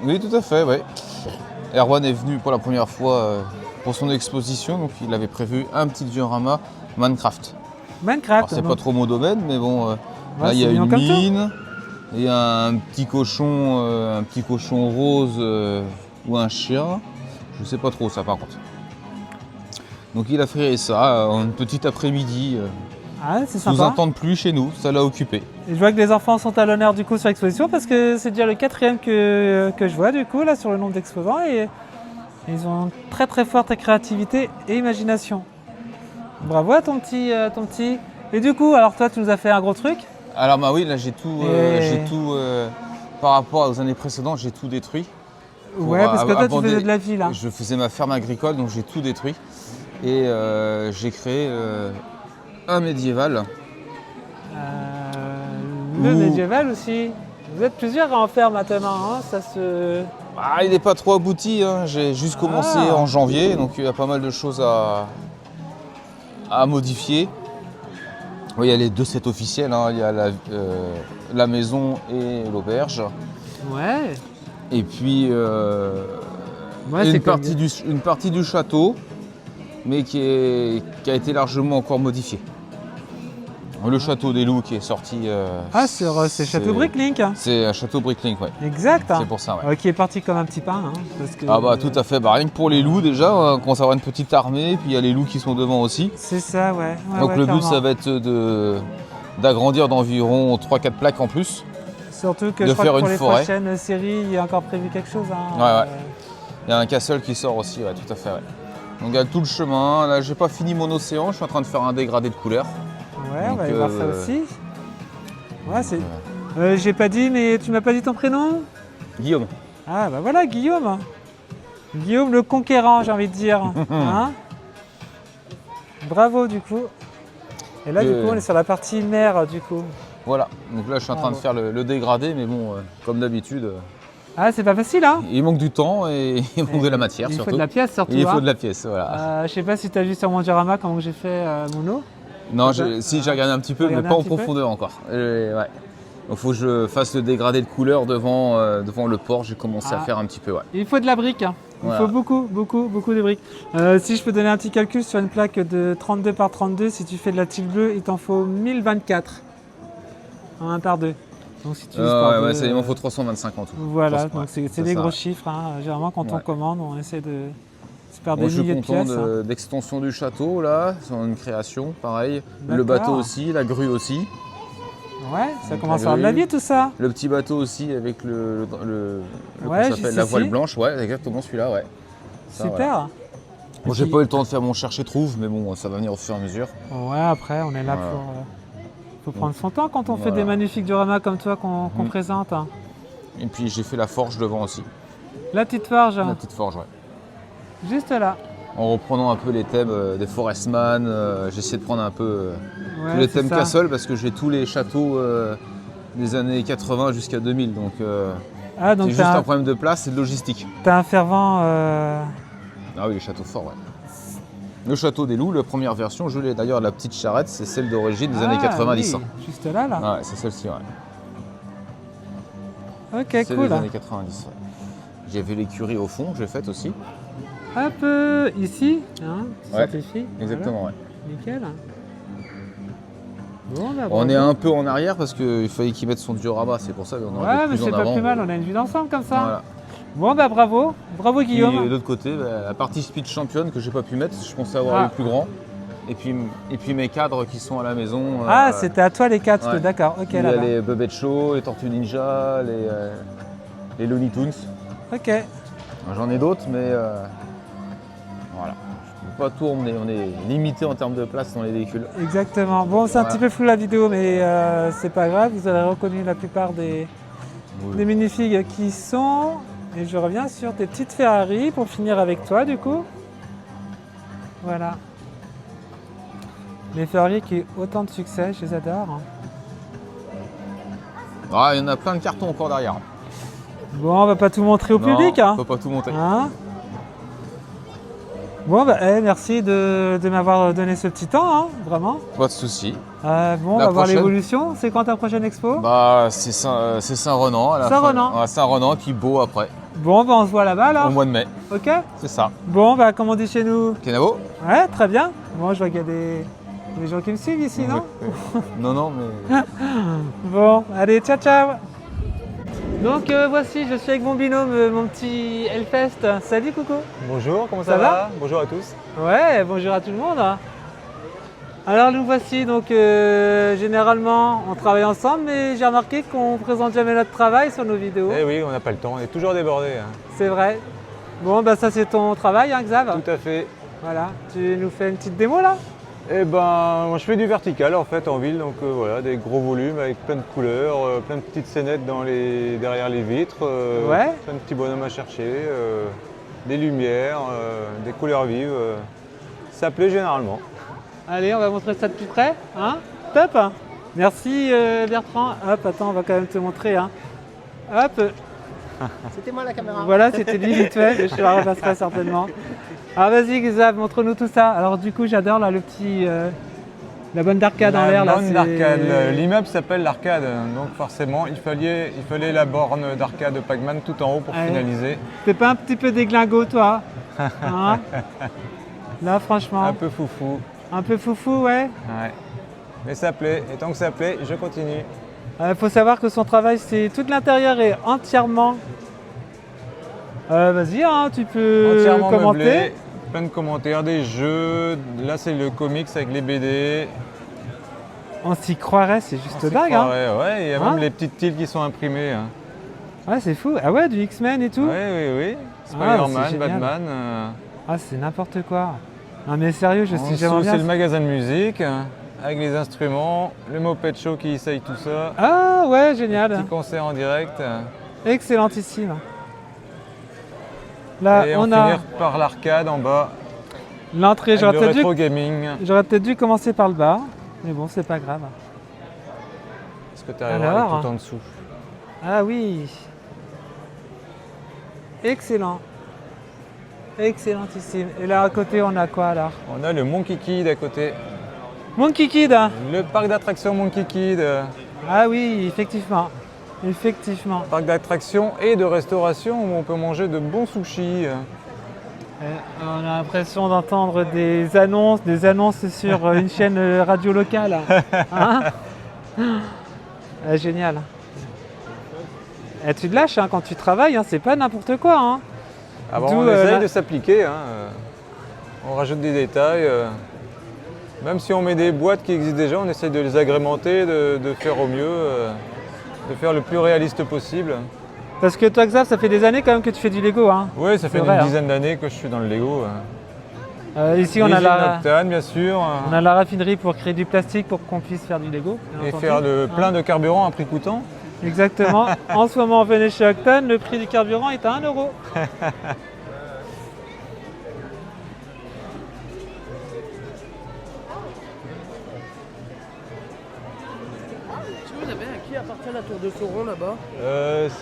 Oui, tout à fait, ouais. Erwan est venu pour la première fois pour son exposition, donc il avait prévu un petit diorama Minecraft. Minecraft. C'est pas trop mon domaine, mais bon, ouais, là il y a une comme mine, il y a un petit cochon rose ou un chien, je sais pas trop ça par contre. Donc il a fait ça en une petite après-midi. Ah, c'est sous sympa. un temps de pluie chez nous, ça l'a occupé. Et je vois que les enfants sont à l'honneur du coup sur l'exposition parce que c'est déjà le 4e que je vois du coup là sur le nombre d'exposants et ils ont très très forte créativité et imagination. Bravo à ton petit. Et du coup, alors toi tu nous as fait un gros truc. Alors bah oui, là j'ai tout, par rapport aux années précédentes, j'ai tout détruit. Ouais, parce que toi tu faisais de la vie là. Je faisais ma ferme agricole, donc j'ai tout détruit. Et j'ai créé un médiéval. Le médiéval aussi. Vous êtes plusieurs à en faire maintenant, hein, ça se... Ah, il n'est pas trop abouti, hein. J'ai juste commencé en janvier, donc il y a pas mal de choses à modifier. Oui, il y a les 2 sets officiels, hein. Il y a la maison et l'auberge. Ouais. Et puis une partie du château, mais qui a été largement encore modifiée. Le château des loups qui est sorti. C'est Château Bricklink. C'est un château Bricklink, ouais. Exact. C'est pour ça, ouais. Qui est parti comme un petit pain. Hein, parce que, ah bah tout à fait. Bah, rien que pour les loups déjà, on commence à avoir une petite armée, puis il y a les loups qui sont devant aussi. C'est ça, ouais. Donc le but, ça va être d'agrandir d'environ 3-4 plaques en plus. Surtout que je crois que pour les prochaines séries, il y a encore prévu quelque chose. Hein, ouais. Il y a un castle qui sort aussi, ouais, tout à fait. Ouais. Donc il y a tout le chemin. Là, j'ai pas fini mon océan, je suis en train de faire un dégradé de couleurs. Ouais, donc, on va aller voir ça aussi. Ouais, j'ai pas dit, mais tu m'as pas dit ton prénom? Guillaume. Ah bah voilà, Guillaume. Guillaume le conquérant, j'ai envie de dire. Hein, bravo du coup. Et là, du coup, on est sur la partie mer, du coup. Voilà, donc là je suis en train de faire le dégradé, mais bon, comme d'habitude. Ah, c'est pas facile, hein? Il manque du temps et il manque de la matière surtout. Il faut de la pièce surtout. Il faut de la pièce, voilà. Je sais pas si tu as vu sur mon diorama comment j'ai fait mon eau. Non, si j'ai regardé un petit peu, mais pas en profondeur encore. Ouais. Donc il faut que je fasse le dégradé de couleur devant le port, j'ai commencé à faire un petit peu. Ouais. Il faut de la brique, hein. Il faut beaucoup de briques. Si je peux donner un petit calcul sur une plaque de 32 par 32, si tu fais de la tile bleue, il t'en faut 1024 en 1 par 2. Donc si tu il m'en faut 325 en tout. Voilà, donc c'est des gros chiffres. Hein. Généralement quand on commande, on essaie de se perdre des milliers de pièces. Je suis content d'extension du château là, c'est une création, pareil. Le bateau aussi, la grue aussi. Ouais, ça commence à avoir de la vie tout ça. Le petit bateau aussi avec la voile blanche, ouais, exactement celui-là, ouais. Ça, super. Voilà. Bon, j'ai pas eu le temps de faire mon chercher-trouve, mais bon, ça va venir au fur et à mesure. Ouais, après, on est là pour prendre son temps quand on fait des magnifiques dioramas comme toi qu'on présente. Hein. Et puis j'ai fait la forge devant aussi. La petite forge. La petite forge, ouais. Juste là. En reprenant un peu les thèmes des Forestman, j'ai essayé de prendre un peu tous les thèmes Castle parce que j'ai tous les châteaux des années 80 jusqu'à 2000. Donc c'est juste un problème de place et de logistique. T'as un fervent... Ah oui, les châteaux forts, ouais. Le château des loups, la première version, je l'ai d'ailleurs, la petite charrette, c'est celle d'origine des années 90. Oui, juste là. Ouais, c'est celle-ci, ouais. Ok, c'est cool. Des années 90, ouais. J'avais l'écurie au fond, j'ai faite aussi. Hop, ici, hein, simplifie. Exactement, voilà. Nickel. Bon, on est un peu en arrière parce qu'il fallait qu'il mette son diorama, c'est pour ça qu'on aurait mais c'est pas plus mal, on a une vue d'ensemble comme ça. Voilà. Bon, bravo Guillaume. Et de l'autre côté, la partie speed championne que j'ai pas pu mettre, je pensais avoir eu plus grand. Et puis mes cadres qui sont à la maison. C'était à toi les cadres, d'accord. Ok, il y a les Bubbet Show, les Tortues Ninja, les Looney Tunes. Ok. J'en ai d'autres, mais voilà. Je peux pas tout emmener, on est limité en termes de place dans les véhicules. Exactement. Bon, c'est un petit peu flou la vidéo, mais c'est pas grave, vous avez reconnu la plupart des minifigs qui sont. Et je reviens sur tes petites Ferrari pour finir avec toi du coup. Voilà. Les Ferrari qui ont autant de succès, je les adore. Il y en a plein de cartons encore derrière. Bon, on va pas tout montrer au public. On peut pas tout montrer. Hein, bon, merci de m'avoir donné ce petit temps, hein, vraiment. Pas de souci. On va voir l'évolution. C'est quand ta prochaine expo? C'est Saint-Renan à la fin. Saint-Renan. Saint-Renan, puis Beau après. Bon, on se voit là-bas alors. Au mois de mai. Ok. C'est ça. Bon, comme on dit chez nous. Kenavo. Ouais, très bien. Bon, je vois qu'il y a des gens qui me suivent ici, non? Non, mais... Bon, allez, ciao. Donc voici, je suis avec mon binôme, mon petit Hellfest. Salut, coucou. Bonjour, comment ça va? Bonjour à tous. Ouais, bonjour à tout le monde. Alors nous voici, donc généralement on travaille ensemble, mais j'ai remarqué qu'on présente jamais notre travail sur nos vidéos. Eh oui, on n'a pas le temps, on est toujours débordé. Hein. C'est vrai. Bon, ça c'est ton travail, hein, Xav? Tout à fait. Voilà, tu nous fais une petite démo là? Eh ben, moi je fais du vertical en fait en ville, donc voilà, des gros volumes avec plein de couleurs, plein de petites scénettes derrière les vitres, plein de petits bonhommes à chercher, des lumières, des couleurs vives. Ça plaît généralement. Allez, on va montrer ça de plus près, hein? Top! Merci Bertrand. Hop, attends, on va quand même te montrer, hein. Hop! C'était moi la caméra. Voilà, c'était lui vite fait, je te la repasserai certainement. Alors vas-y Xav, montre-nous tout ça. Alors du coup, j'adore là le petit... la bonne d'arcade en l'air. La borne d'arcade. L'immeuble s'appelle l'Arcade, donc forcément, il fallait la borne d'arcade de Pac-Man tout en haut pour finaliser. T'es pas un petit peu déglingo, toi? Hein? Là, franchement. Un peu foufou. Un peu foufou, ouais. Ouais. Mais ça plaît, et tant que ça plaît, je continue. Faut savoir que son travail, c'est tout l'intérieur est entièrement... vas-y, hein, tu peux entièrement commenter. Meublé, plein de commentaires, des jeux. Là, c'est le comics avec les BD. On s'y croirait, c'est juste dingue. Ouais, il y a même les petites tiles qui sont imprimées. Hein. Ouais, c'est fou. Ah ouais, du X-Men et tout? Oui. Spider-Man, Batman. Ah, c'est n'importe quoi. Non mais sérieux, je suis jamais bien. C'est le magasin de musique avec les instruments, le moped show qui essaye tout ça. Ah ouais, génial. Petit concert en direct. Excellentissime. Là, et on finir a par l'arcade en bas. l'entrée. Avec le rétro gaming. J'aurais peut-être dû commencer par le bas, mais bon, c'est pas grave. Est-ce que tu arriveras Alors, tout en dessous? Ah oui. Excellent. Excellentissime. Et là à côté, on a quoi alors? On a le Monkey Kid à côté. Monkey Kid, hein. Le parc d'attractions Monkey Kid. Ah oui, effectivement. Effectivement. Parc d'attractions et de restauration où on peut manger de bons sushis. On a l'impression d'entendre des annonces sur une chaîne radio locale. Hein? Génial. Et tu te lâches hein, quand tu travailles, hein, c'est pas n'importe quoi. Hein. Ah bon, on essaye de s'appliquer. Hein. On rajoute des détails. Même si on met des boîtes qui existent déjà, on essaye de les agrémenter, de faire au mieux, de faire le plus réaliste possible. Parce que toi, Xav, ça fait des années quand même que tu fais du Lego. Hein. Oui, ça fait vrai, une dizaine d'années que je suis dans le Lego. Ici, on a Octane, bien sûr. On a la raffinerie pour créer du plastique pour qu'on puisse faire du Lego. Et faire plein de carburant à prix coûtant. Exactement. En ce moment, venez chez Octane, le prix du carburant est à 1 €. Vous avez à qui appartient la tour de Sauron là-bas?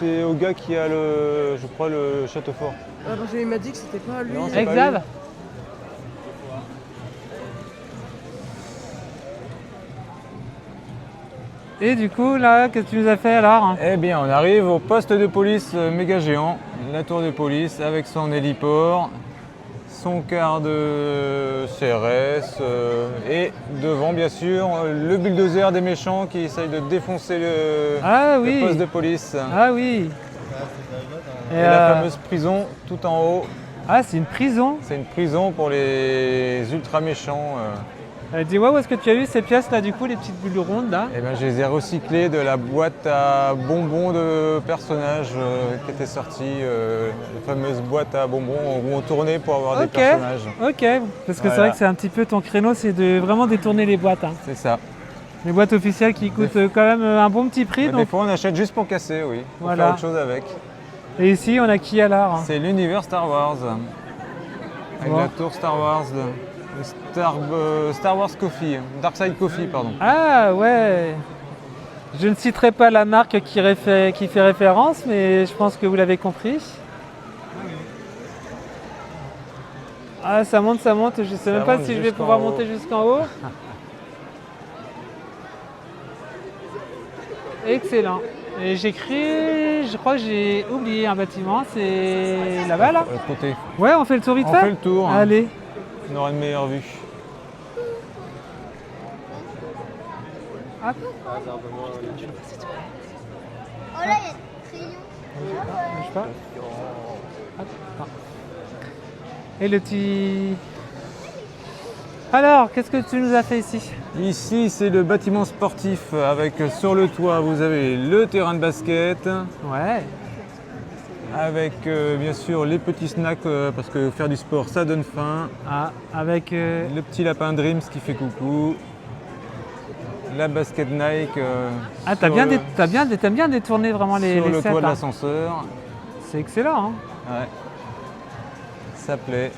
C'est au gars qui a je crois, le château fort. Ah, parce qu'il m'a dit que c'était pas à lui. Non, c'est pas lui. Et du coup, là, qu'est-ce que tu nous as fait alors? Eh bien, on arrive au poste de police méga géant, la tour de police avec son héliport, son quart de CRS et devant, bien sûr, le bulldozer des méchants qui essaye de défoncer le poste de police. Ah oui. Et la fameuse prison tout en haut. Ah, c'est une prison? C'est une prison pour les ultra méchants. Dis-moi, où est-ce que tu as eu ces pièces là, du coup, les petites bulles rondes là? Eh ben, je les ai recyclées de la boîte à bonbons de personnages qui était sortie, la fameuse boîte à bonbons où on tournait pour avoir des personnages. Ok, parce que c'est vrai que c'est un petit peu ton créneau, c'est de vraiment détourner les boîtes. Hein. C'est ça. Les boîtes officielles qui coûtent quand même un bon petit prix. Des fois, on achète juste pour casser, oui, pour voilà. faire autre chose avec. Et ici, on a qui alors? C'est l'univers Star Wars, avec la tour Star Wars. Star Wars Coffee, Dark Side Coffee, pardon. Ah ouais. Je ne citerai pas la marque qui fait référence, mais je pense que vous l'avez compris. Ah, ça monte, je ne sais même pas si je vais pouvoir monter jusqu'en haut. Excellent. Et j'écris, je crois que j'ai oublié un bâtiment, c'est là-bas là? Côté. Ouais, on fait le tour vite fait? On fait le tour. Allez. On aura une meilleure vue. Hop. Oh là, il y a des crayons. Bouge pas. Hop. Non. Et le petit... Alors, qu'est-ce que tu nous as fait ici? Ici, c'est le bâtiment sportif avec sur le toit, vous avez le terrain de basket. Ouais. Avec bien sûr les petits snacks parce que faire du sport ça donne faim. Ah, avec le petit lapin Dreams qui fait coucou. La basket Nike. Ah, t'aimes bien détourner vraiment les sur le sets, toit de hein. l'ascenseur. C'est excellent. Hein. Ouais. Ça plaît.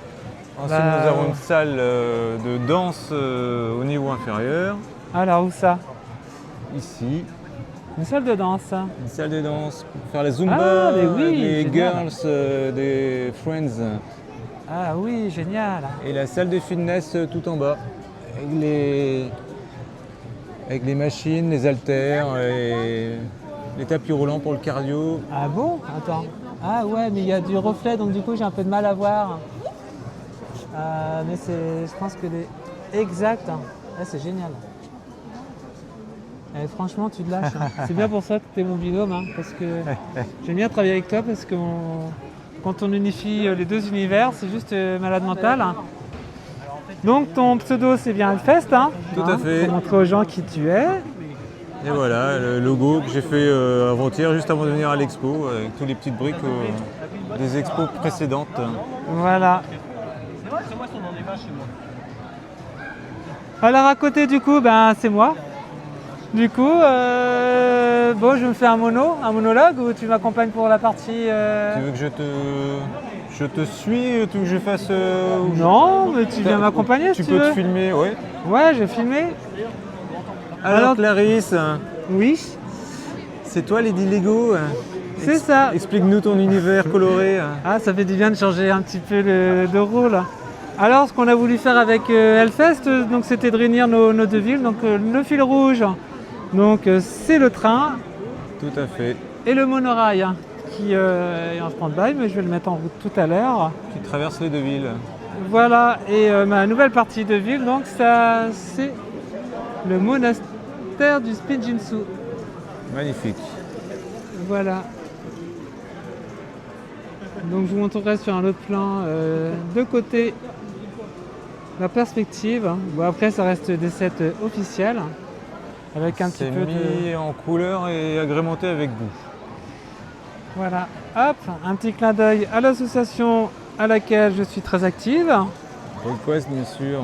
Ensuite, nous avons une salle de danse au niveau inférieur. Alors, où ça? Ici. Une salle de danse. Une salle de danse pour faire la Zumba, les girls des Friends. Ah oui, génial. Et la salle de fitness tout en bas, avec les machines, les haltères, et les tapis roulants pour le cardio. Ah bon? Attends. Ah ouais, mais il y a du reflet, donc du coup j'ai un peu de mal à voir. Mais je pense que exact. Ah, c'est génial. Et franchement, tu te lâches. Hein. C'est bien pour ça que tu es mon binôme, hein, parce que j'aime bien travailler avec toi, parce que quand on unifie les deux univers, c'est juste malade mental. Hein. Donc ton pseudo, c'est bien Hellfest, hein? Tout à fait. Pour montrer aux gens qui tu es. Et voilà, le logo que j'ai fait avant-hier, juste avant de venir à l'expo, avec toutes les petites briques des expos précédentes. Voilà. C'est moi, son nom est chez moi. Alors à côté du coup, c'est moi. Du coup, bon, je me fais un monologue ou tu m'accompagnes pour la partie... Tu veux que je te suis, tu veux que je fasse... Non, mais tu viens m'accompagner si tu veux. Tu peux te filmer, oui. Ouais, je vais filmer. Alors Clarisse. Oui. C'est toi Lady Lego. C'est ça. Explique-nous ton univers coloré. Ah, ça fait du bien de changer un petit peu de rôle. Alors, ce qu'on a voulu faire avec Hellfest, donc, c'était de réunir nos deux villes. Donc, le fil rouge, donc, c'est le train. Tout à fait. Et le monorail, qui est en stand-by, mais je vais le mettre en route tout à l'heure. Qui traverse les deux villes. Voilà, et ma nouvelle partie de ville, donc, ça, c'est le monastère du Spinjinzu. Magnifique. Voilà. Donc je vous montrerai sur un autre plan de côté la perspective. Bon, après ça reste des sets officiels avec un petit peu mis en couleur et agrémenté avec goût. Voilà. Hop, un petit clin d'œil à l'association à laquelle je suis très active. Request bien sûr.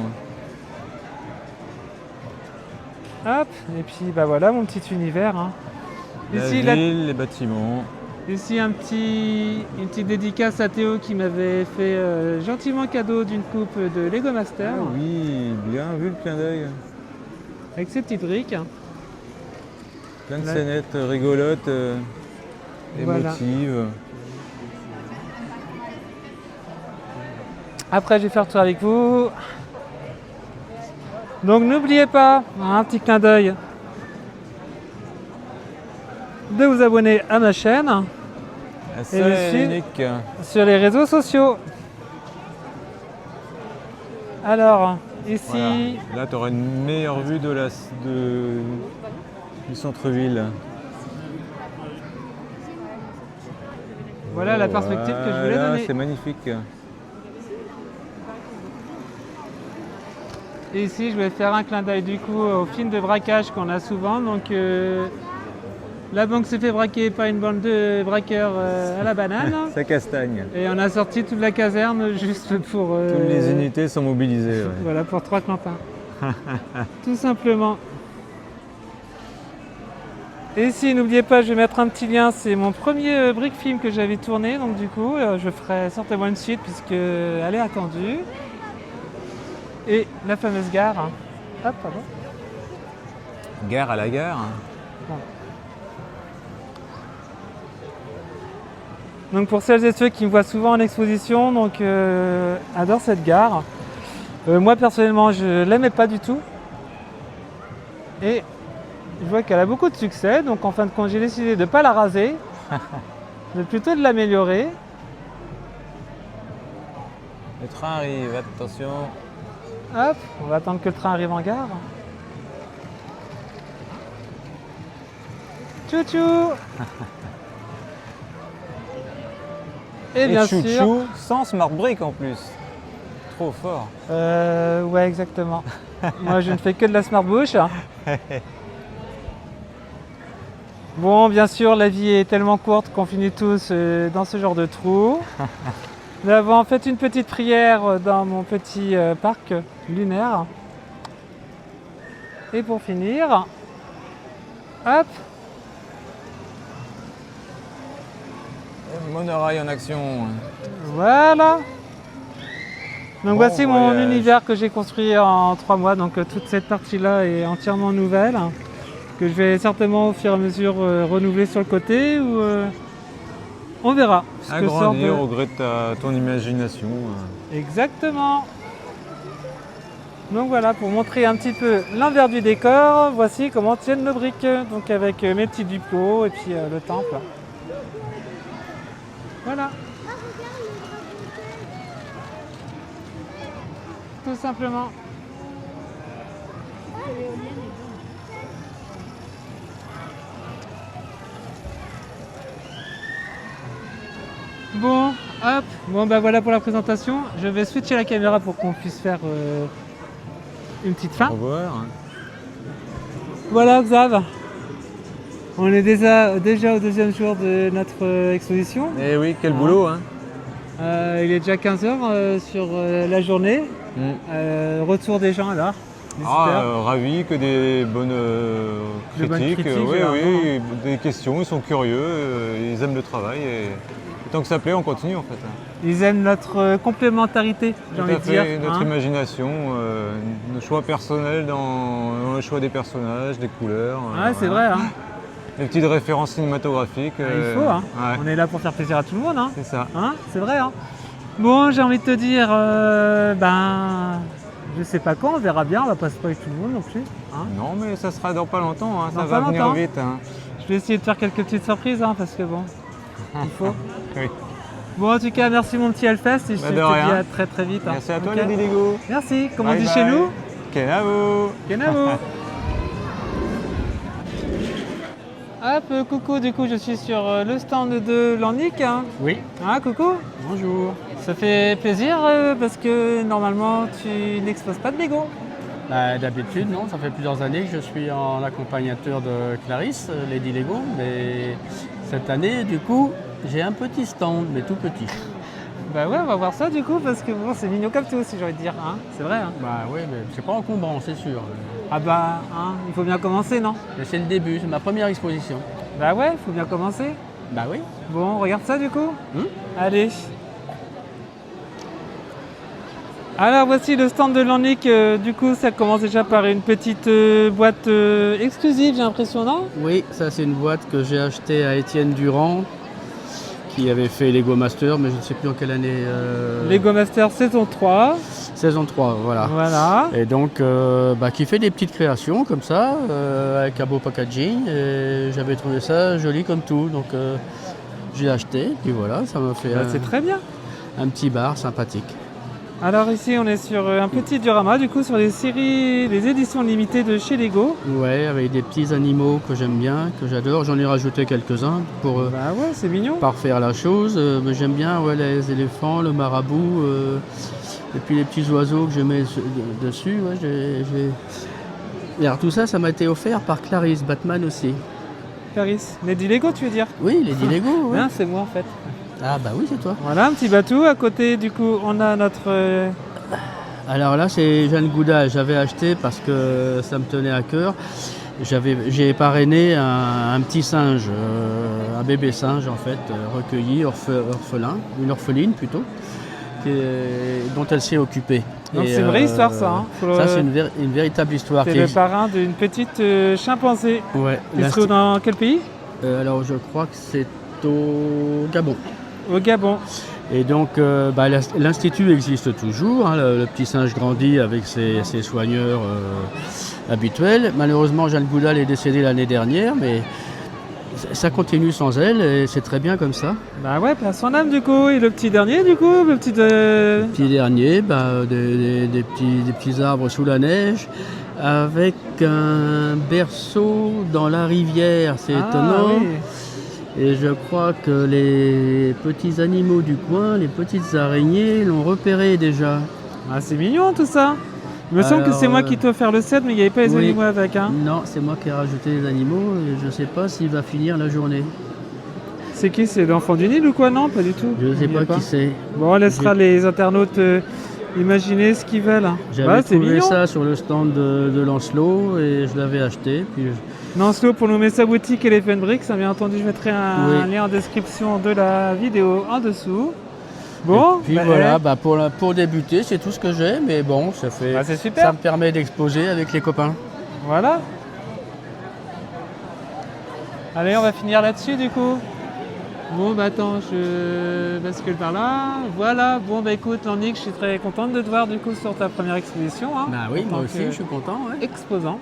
Hop, et puis voilà mon petit univers. Hein. La ville, les bâtiments. Ici une petite dédicace à Théo qui m'avait fait gentiment cadeau d'une coupe de Lego Master. Ah oui, bien vu le clin d'œil. Avec ses petites briques. Plein de scénettes rigolotes, émotives. Après je vais faire le tour avec vous. Donc n'oubliez pas, un petit clin d'œil, de vous abonner à ma chaîne et me suivre sur les réseaux sociaux. Alors, ici... Voilà. Là, tu auras une meilleure vue du centre-ville. Voilà la perspective que je voulais donner. C'est magnifique. Et ici, je vais faire un clin d'œil du coup au film de braquage qu'on a souvent. Donc, la banque s'est fait braquer par une bande de braqueurs à la banane. Ça castagne. Et on a sorti toute la caserne juste pour... Toutes les unités sont mobilisées. Ouais. Voilà, pour 3 clampins. Tout simplement. Et ici, n'oubliez pas, je vais mettre un petit lien. C'est mon premier brick film que j'avais tourné. Donc du coup, je ferai certainement une suite puisqu'elle est attendue. Et la fameuse gare. Hein. Hop, pardon. Gare à la gare. Bon. Donc pour celles et ceux qui me voient souvent en exposition, donc adore cette gare. Moi personnellement, je l'aimais pas du tout. Et je vois qu'elle a beaucoup de succès, donc en fin de compte, j'ai décidé de ne pas la raser, mais plutôt de l'améliorer. Le train arrive, attention. Hop, on va attendre que le train arrive en gare. Tchou-tchou. Et bien chou-chou, sûr... sans smart brick en plus. Trop fort. Ouais, exactement. Moi, je ne fais que de la smart bouche. Bon, bien sûr, la vie est tellement courte qu'on finit tous dans ce genre de trou. Nous avons fait une petite prière dans mon petit parc lunaire. Et pour finir, hop, Monorail en action. Voilà. Donc Bon voici mon voyage. univers que j'ai construit en 3 mois. Donc toute cette partie-là est entièrement nouvelle, que je vais certainement au fur et à mesure renouveler sur le côté ou on verra. Agrandir au gré de ton imagination. Exactement. Donc voilà, pour montrer un petit peu l'envers du décor, voici comment tiennent nos briques. Donc avec mes petits duclos et puis le temple. Voilà. Tout simplement. Bon, hop, bon bah voilà pour la présentation. Je vais switcher la caméra pour qu'on puisse faire une petite fin. Au revoir. Voilà Xav. On est déjà au 2e jour de notre exposition. Eh oui, quel boulot hein. Il est déjà 15 h sur la journée. Retour des gens alors. Ravi, que des bonnes critiques. Oui, des questions, ils sont curieux, ils aiment le travail et tant que ça plaît, on continue en fait. Ils aiment notre complémentarité, j'ai envie de dire. Notre imagination, nos choix personnels dans le choix des personnages, des couleurs. C'est vrai. Hein. Les petites références cinématographiques. Il faut, hein. On est là pour faire plaisir à tout le monde. Hein. C'est ça. Hein, c'est vrai. Hein. Bon, j'ai envie de te dire, je sais pas quand, on verra bien, on va pas spoiler tout le monde non plus. Hein. Non, mais ça sera dans pas longtemps, hein. Ça va venir vite. Hein. Je vais essayer de faire quelques petites surprises, hein, parce que bon, il faut. Oui. Bon, en tout cas, merci mon petit Hellfest et je te dis à très très vite. Hein. Merci à toi, Lady Lego. Merci, comme on dit chez nous. Kenavo. Kenavo. Hop, coucou, du coup je suis sur le stand de Lannick. Hein. Oui. Ah, coucou. Bonjour. Ça fait plaisir parce que normalement tu n'exposes pas de Lego. D'habitude, non. Ça fait plusieurs années que je suis en accompagnateur de Clarisse, Lady Lego. Mais cette année, du coup, j'ai un petit stand, mais tout petit. Bah ouais, on va voir ça du coup parce que bon, c'est mignon comme tout aussi, j'ai envie de dire. Hein. C'est vrai. Hein. Bah oui, mais c'est pas encombrant, c'est sûr. Ah bah, hein, il faut bien commencer, non? Mais c'est le début, c'est ma première exposition. Bah ouais, il faut bien commencer. Bah oui. Bon, on regarde ça du coup. Allez. Alors voici le stand de Lannick. Du coup, ça commence déjà par une petite boîte exclusive, j'ai l'impression, non? Oui, ça c'est une boîte que j'ai achetée à Étienne Durand, qui avait fait Lego Master, mais je ne sais plus en quelle année. Lego Master saison 3. Saison 3, voilà. Voilà. Et donc, qui fait des petites créations comme ça, avec un beau packaging. Et j'avais trouvé ça joli comme tout, donc j'ai acheté. Puis voilà, ça m'a fait c'est très bien. Un petit bar sympathique. Alors ici, on est sur un petit diorama, du coup, sur les séries, les éditions limitées de chez Lego. Ouais, avec des petits animaux que j'aime bien, que j'adore. J'en ai rajouté quelques-uns pour c'est mignon. Parfaire la chose. Mais j'aime bien les éléphants, le marabout, et puis les petits oiseaux que je mets dessus. Ouais, Et alors tout ça, ça m'a été offert par Clarisse, Batman aussi. Clarisse, Lady Lego, tu veux dire? Oui, Lady Lego. Ouais. Non, c'est moi en fait. Ah bah oui, c'est toi. Voilà, un petit bateau. À côté, du coup, on a notre... Alors là, c'est Jeanne Gouda. J'avais acheté parce que ça me tenait à cœur. J'ai parrainé un petit singe, un bébé singe en fait, recueilli, orphelin, une orpheline plutôt, dont elle s'est occupée. Donc c'est une vraie histoire ça. Hein. Ça c'est une véritable histoire. C'est le parrain d'une petite chimpanzé. Ouais. Il se trouve dans quel pays? Alors je crois que c'est au Gabon. Au Gabon. Et donc l'institut existe toujours, hein, le petit singe grandit avec ses soigneurs habituels. Malheureusement Jeanne Goudal est décédée l'année dernière, mais ça continue sans elle et c'est très bien comme ça. Bah ouais, à son âme du coup. Et le petit dernier du coup, le petit... Petit dernier, des petits arbres sous la neige avec un berceau dans la rivière, c'est étonnant. Oui. Et je crois que les petits animaux du coin, les petites araignées, l'ont repéré déjà. Ah, c'est mignon tout ça. Il me semble que c'est moi qui t'ai offert le set, mais il n'y avait pas les animaux avec. Hein. Non, c'est moi qui ai rajouté les animaux et je ne sais pas s'il va finir la journée. C'est qui? C'est l'enfant du Nil ou quoi? Non, pas du tout. Je ne sais pas qui c'est. Bon, on laissera les internautes imaginer ce qu'ils veulent. J'avais trouvé ça sur le stand de Lancelot et je l'avais acheté. Puis Lancelot pour nous mettre sa boutique Elephant Bricks. Bien entendu, je mettrai un lien en description de la vidéo en dessous. Bon, et puis voilà, pour débuter, c'est tout ce que j'ai, mais bon, ça me permet d'exposer avec les copains. Voilà. Allez, on va finir là-dessus du coup. Bon, attends, je bascule par là. Voilà, bon, écoute, Lannick, je suis très contente de te voir du coup sur ta première exposition. Hein, oui, moi aussi, je suis content. Ouais. Exposant.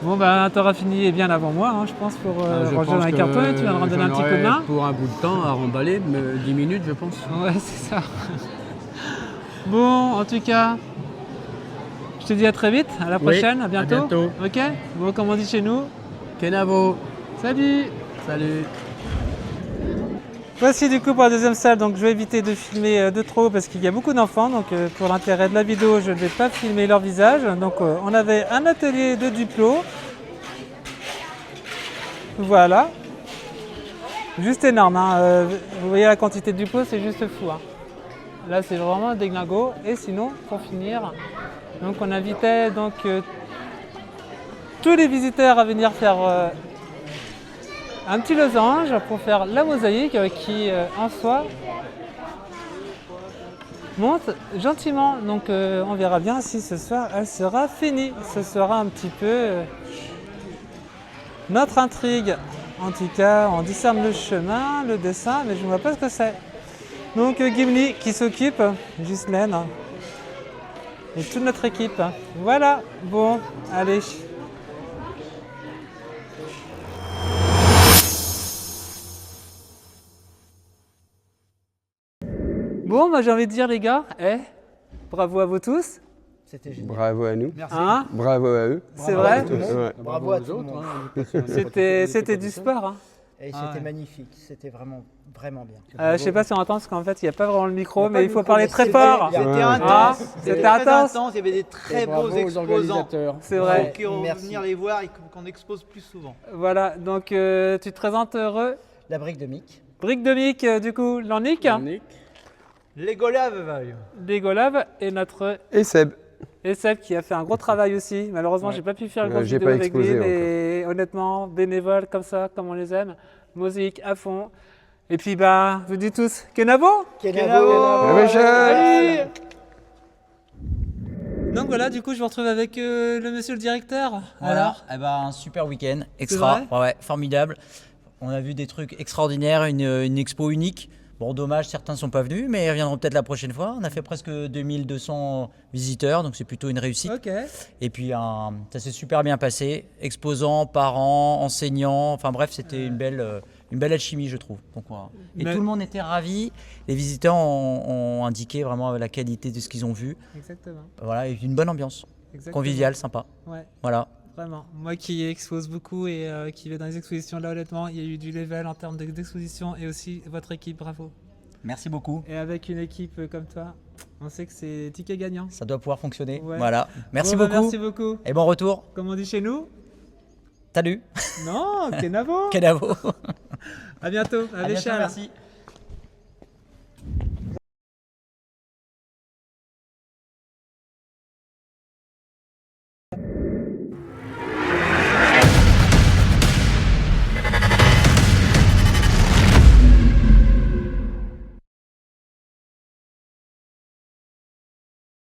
Bon, t'auras fini bien avant moi, hein, je pense, pour ranger dans les cartons. Tu vas me donner un petit coup de main. Pour un bout de temps à remballer, 10 minutes, je pense. Ouais, c'est ça. Bon, en tout cas, je te dis à très vite, à la prochaine, à bientôt. À bientôt. Ok. Bon, comme on dit chez nous. Kenavo. Salut. Salut. Voici du coup pour la deuxième salle, donc je vais éviter de filmer de trop parce qu'il y a beaucoup d'enfants, donc pour l'intérêt de la vidéo je ne vais pas filmer leur visage. Donc on avait un atelier de Duplo, voilà, juste énorme, hein. Vous voyez la quantité de Duplo, c'est juste fou. Hein. Là, c'est vraiment des glingos. Et sinon, pour finir, donc on invitait donc tous les visiteurs à venir faire un petit losange pour faire la mosaïque qui, en soi, monte gentiment. Donc, on verra bien si ce soir, elle sera finie. Ce sera un petit peu notre intrigue. En tout cas, on discerne le chemin, le dessin, mais je ne vois pas ce que c'est. Donc Gimli qui s'occupe, Ghislaine et toute notre équipe. Voilà, bon, allez. Bon, bah, j'ai envie de dire les gars, bravo à vous tous. C'était génial. Bravo à nous. Merci. Hein, Bravo à eux. c'est vrai. Ouais. Bravo à tous. C'était du sport. Hein. Et c'était magnifique, c'était vraiment bien. Je sais pas si on entend parce qu'en fait il n'y a pas vraiment le micro, Il y a pas mais de il faut micro, parler mais très c'était fort. bien. C'était intense. Ah, c'était très intense. Il y avait des très beaux bravo aux exposants. organisateurs. C'est vrai. Qui vont Merci. venir les voir et qu'on expose plus souvent. Voilà, donc tu te présentes heureux. La brique de Mick. Brique de Mick, du coup, Lannick, Les Golaves, Légolab et notre Et Seb. et Seb qui a fait un gros travail aussi. Malheureusement, j'ai pas pu faire une grosse J'ai vidéo pas avec lui, exposé mais honnêtement, bénévole comme ça, comme on les aime, mosaïque à fond. Et puis bah, je vous dis tous, Kenavo. Allez. Donc voilà, du coup, je vous retrouve avec le monsieur le directeur. Voilà, eh ben, un super week-end, extra, ouais, formidable. On a vu des trucs extraordinaires, une expo unique. Bon, dommage, certains ne sont pas venus, mais ils reviendront peut-être la prochaine fois. On a fait presque 2200 visiteurs, donc c'est plutôt une réussite. Ok. Et puis, ça s'est super bien passé. Exposants, parents, enseignants, enfin bref, c'était une belle alchimie, je trouve. Donc, voilà. Et tout le monde était ravi. Les visiteurs ont indiqué vraiment la qualité de ce qu'ils ont vu. Exactement. Voilà, et une bonne ambiance. Exactement. Conviviale, sympa. Ouais. Voilà. Vraiment. Moi qui expose beaucoup et qui vais dans les expositions, là honnêtement, il y a eu du level en termes d'exposition et aussi votre équipe, bravo. Merci beaucoup. Et avec une équipe comme toi, on sait que c'est ticket gagnant. Ça doit pouvoir fonctionner. Ouais. Voilà. Merci Bon, bah, beaucoup. merci beaucoup. Et bon retour. Comme on dit chez nous. Salut. Non, Kenavo. Kenavo. À bientôt. À bientôt, merci.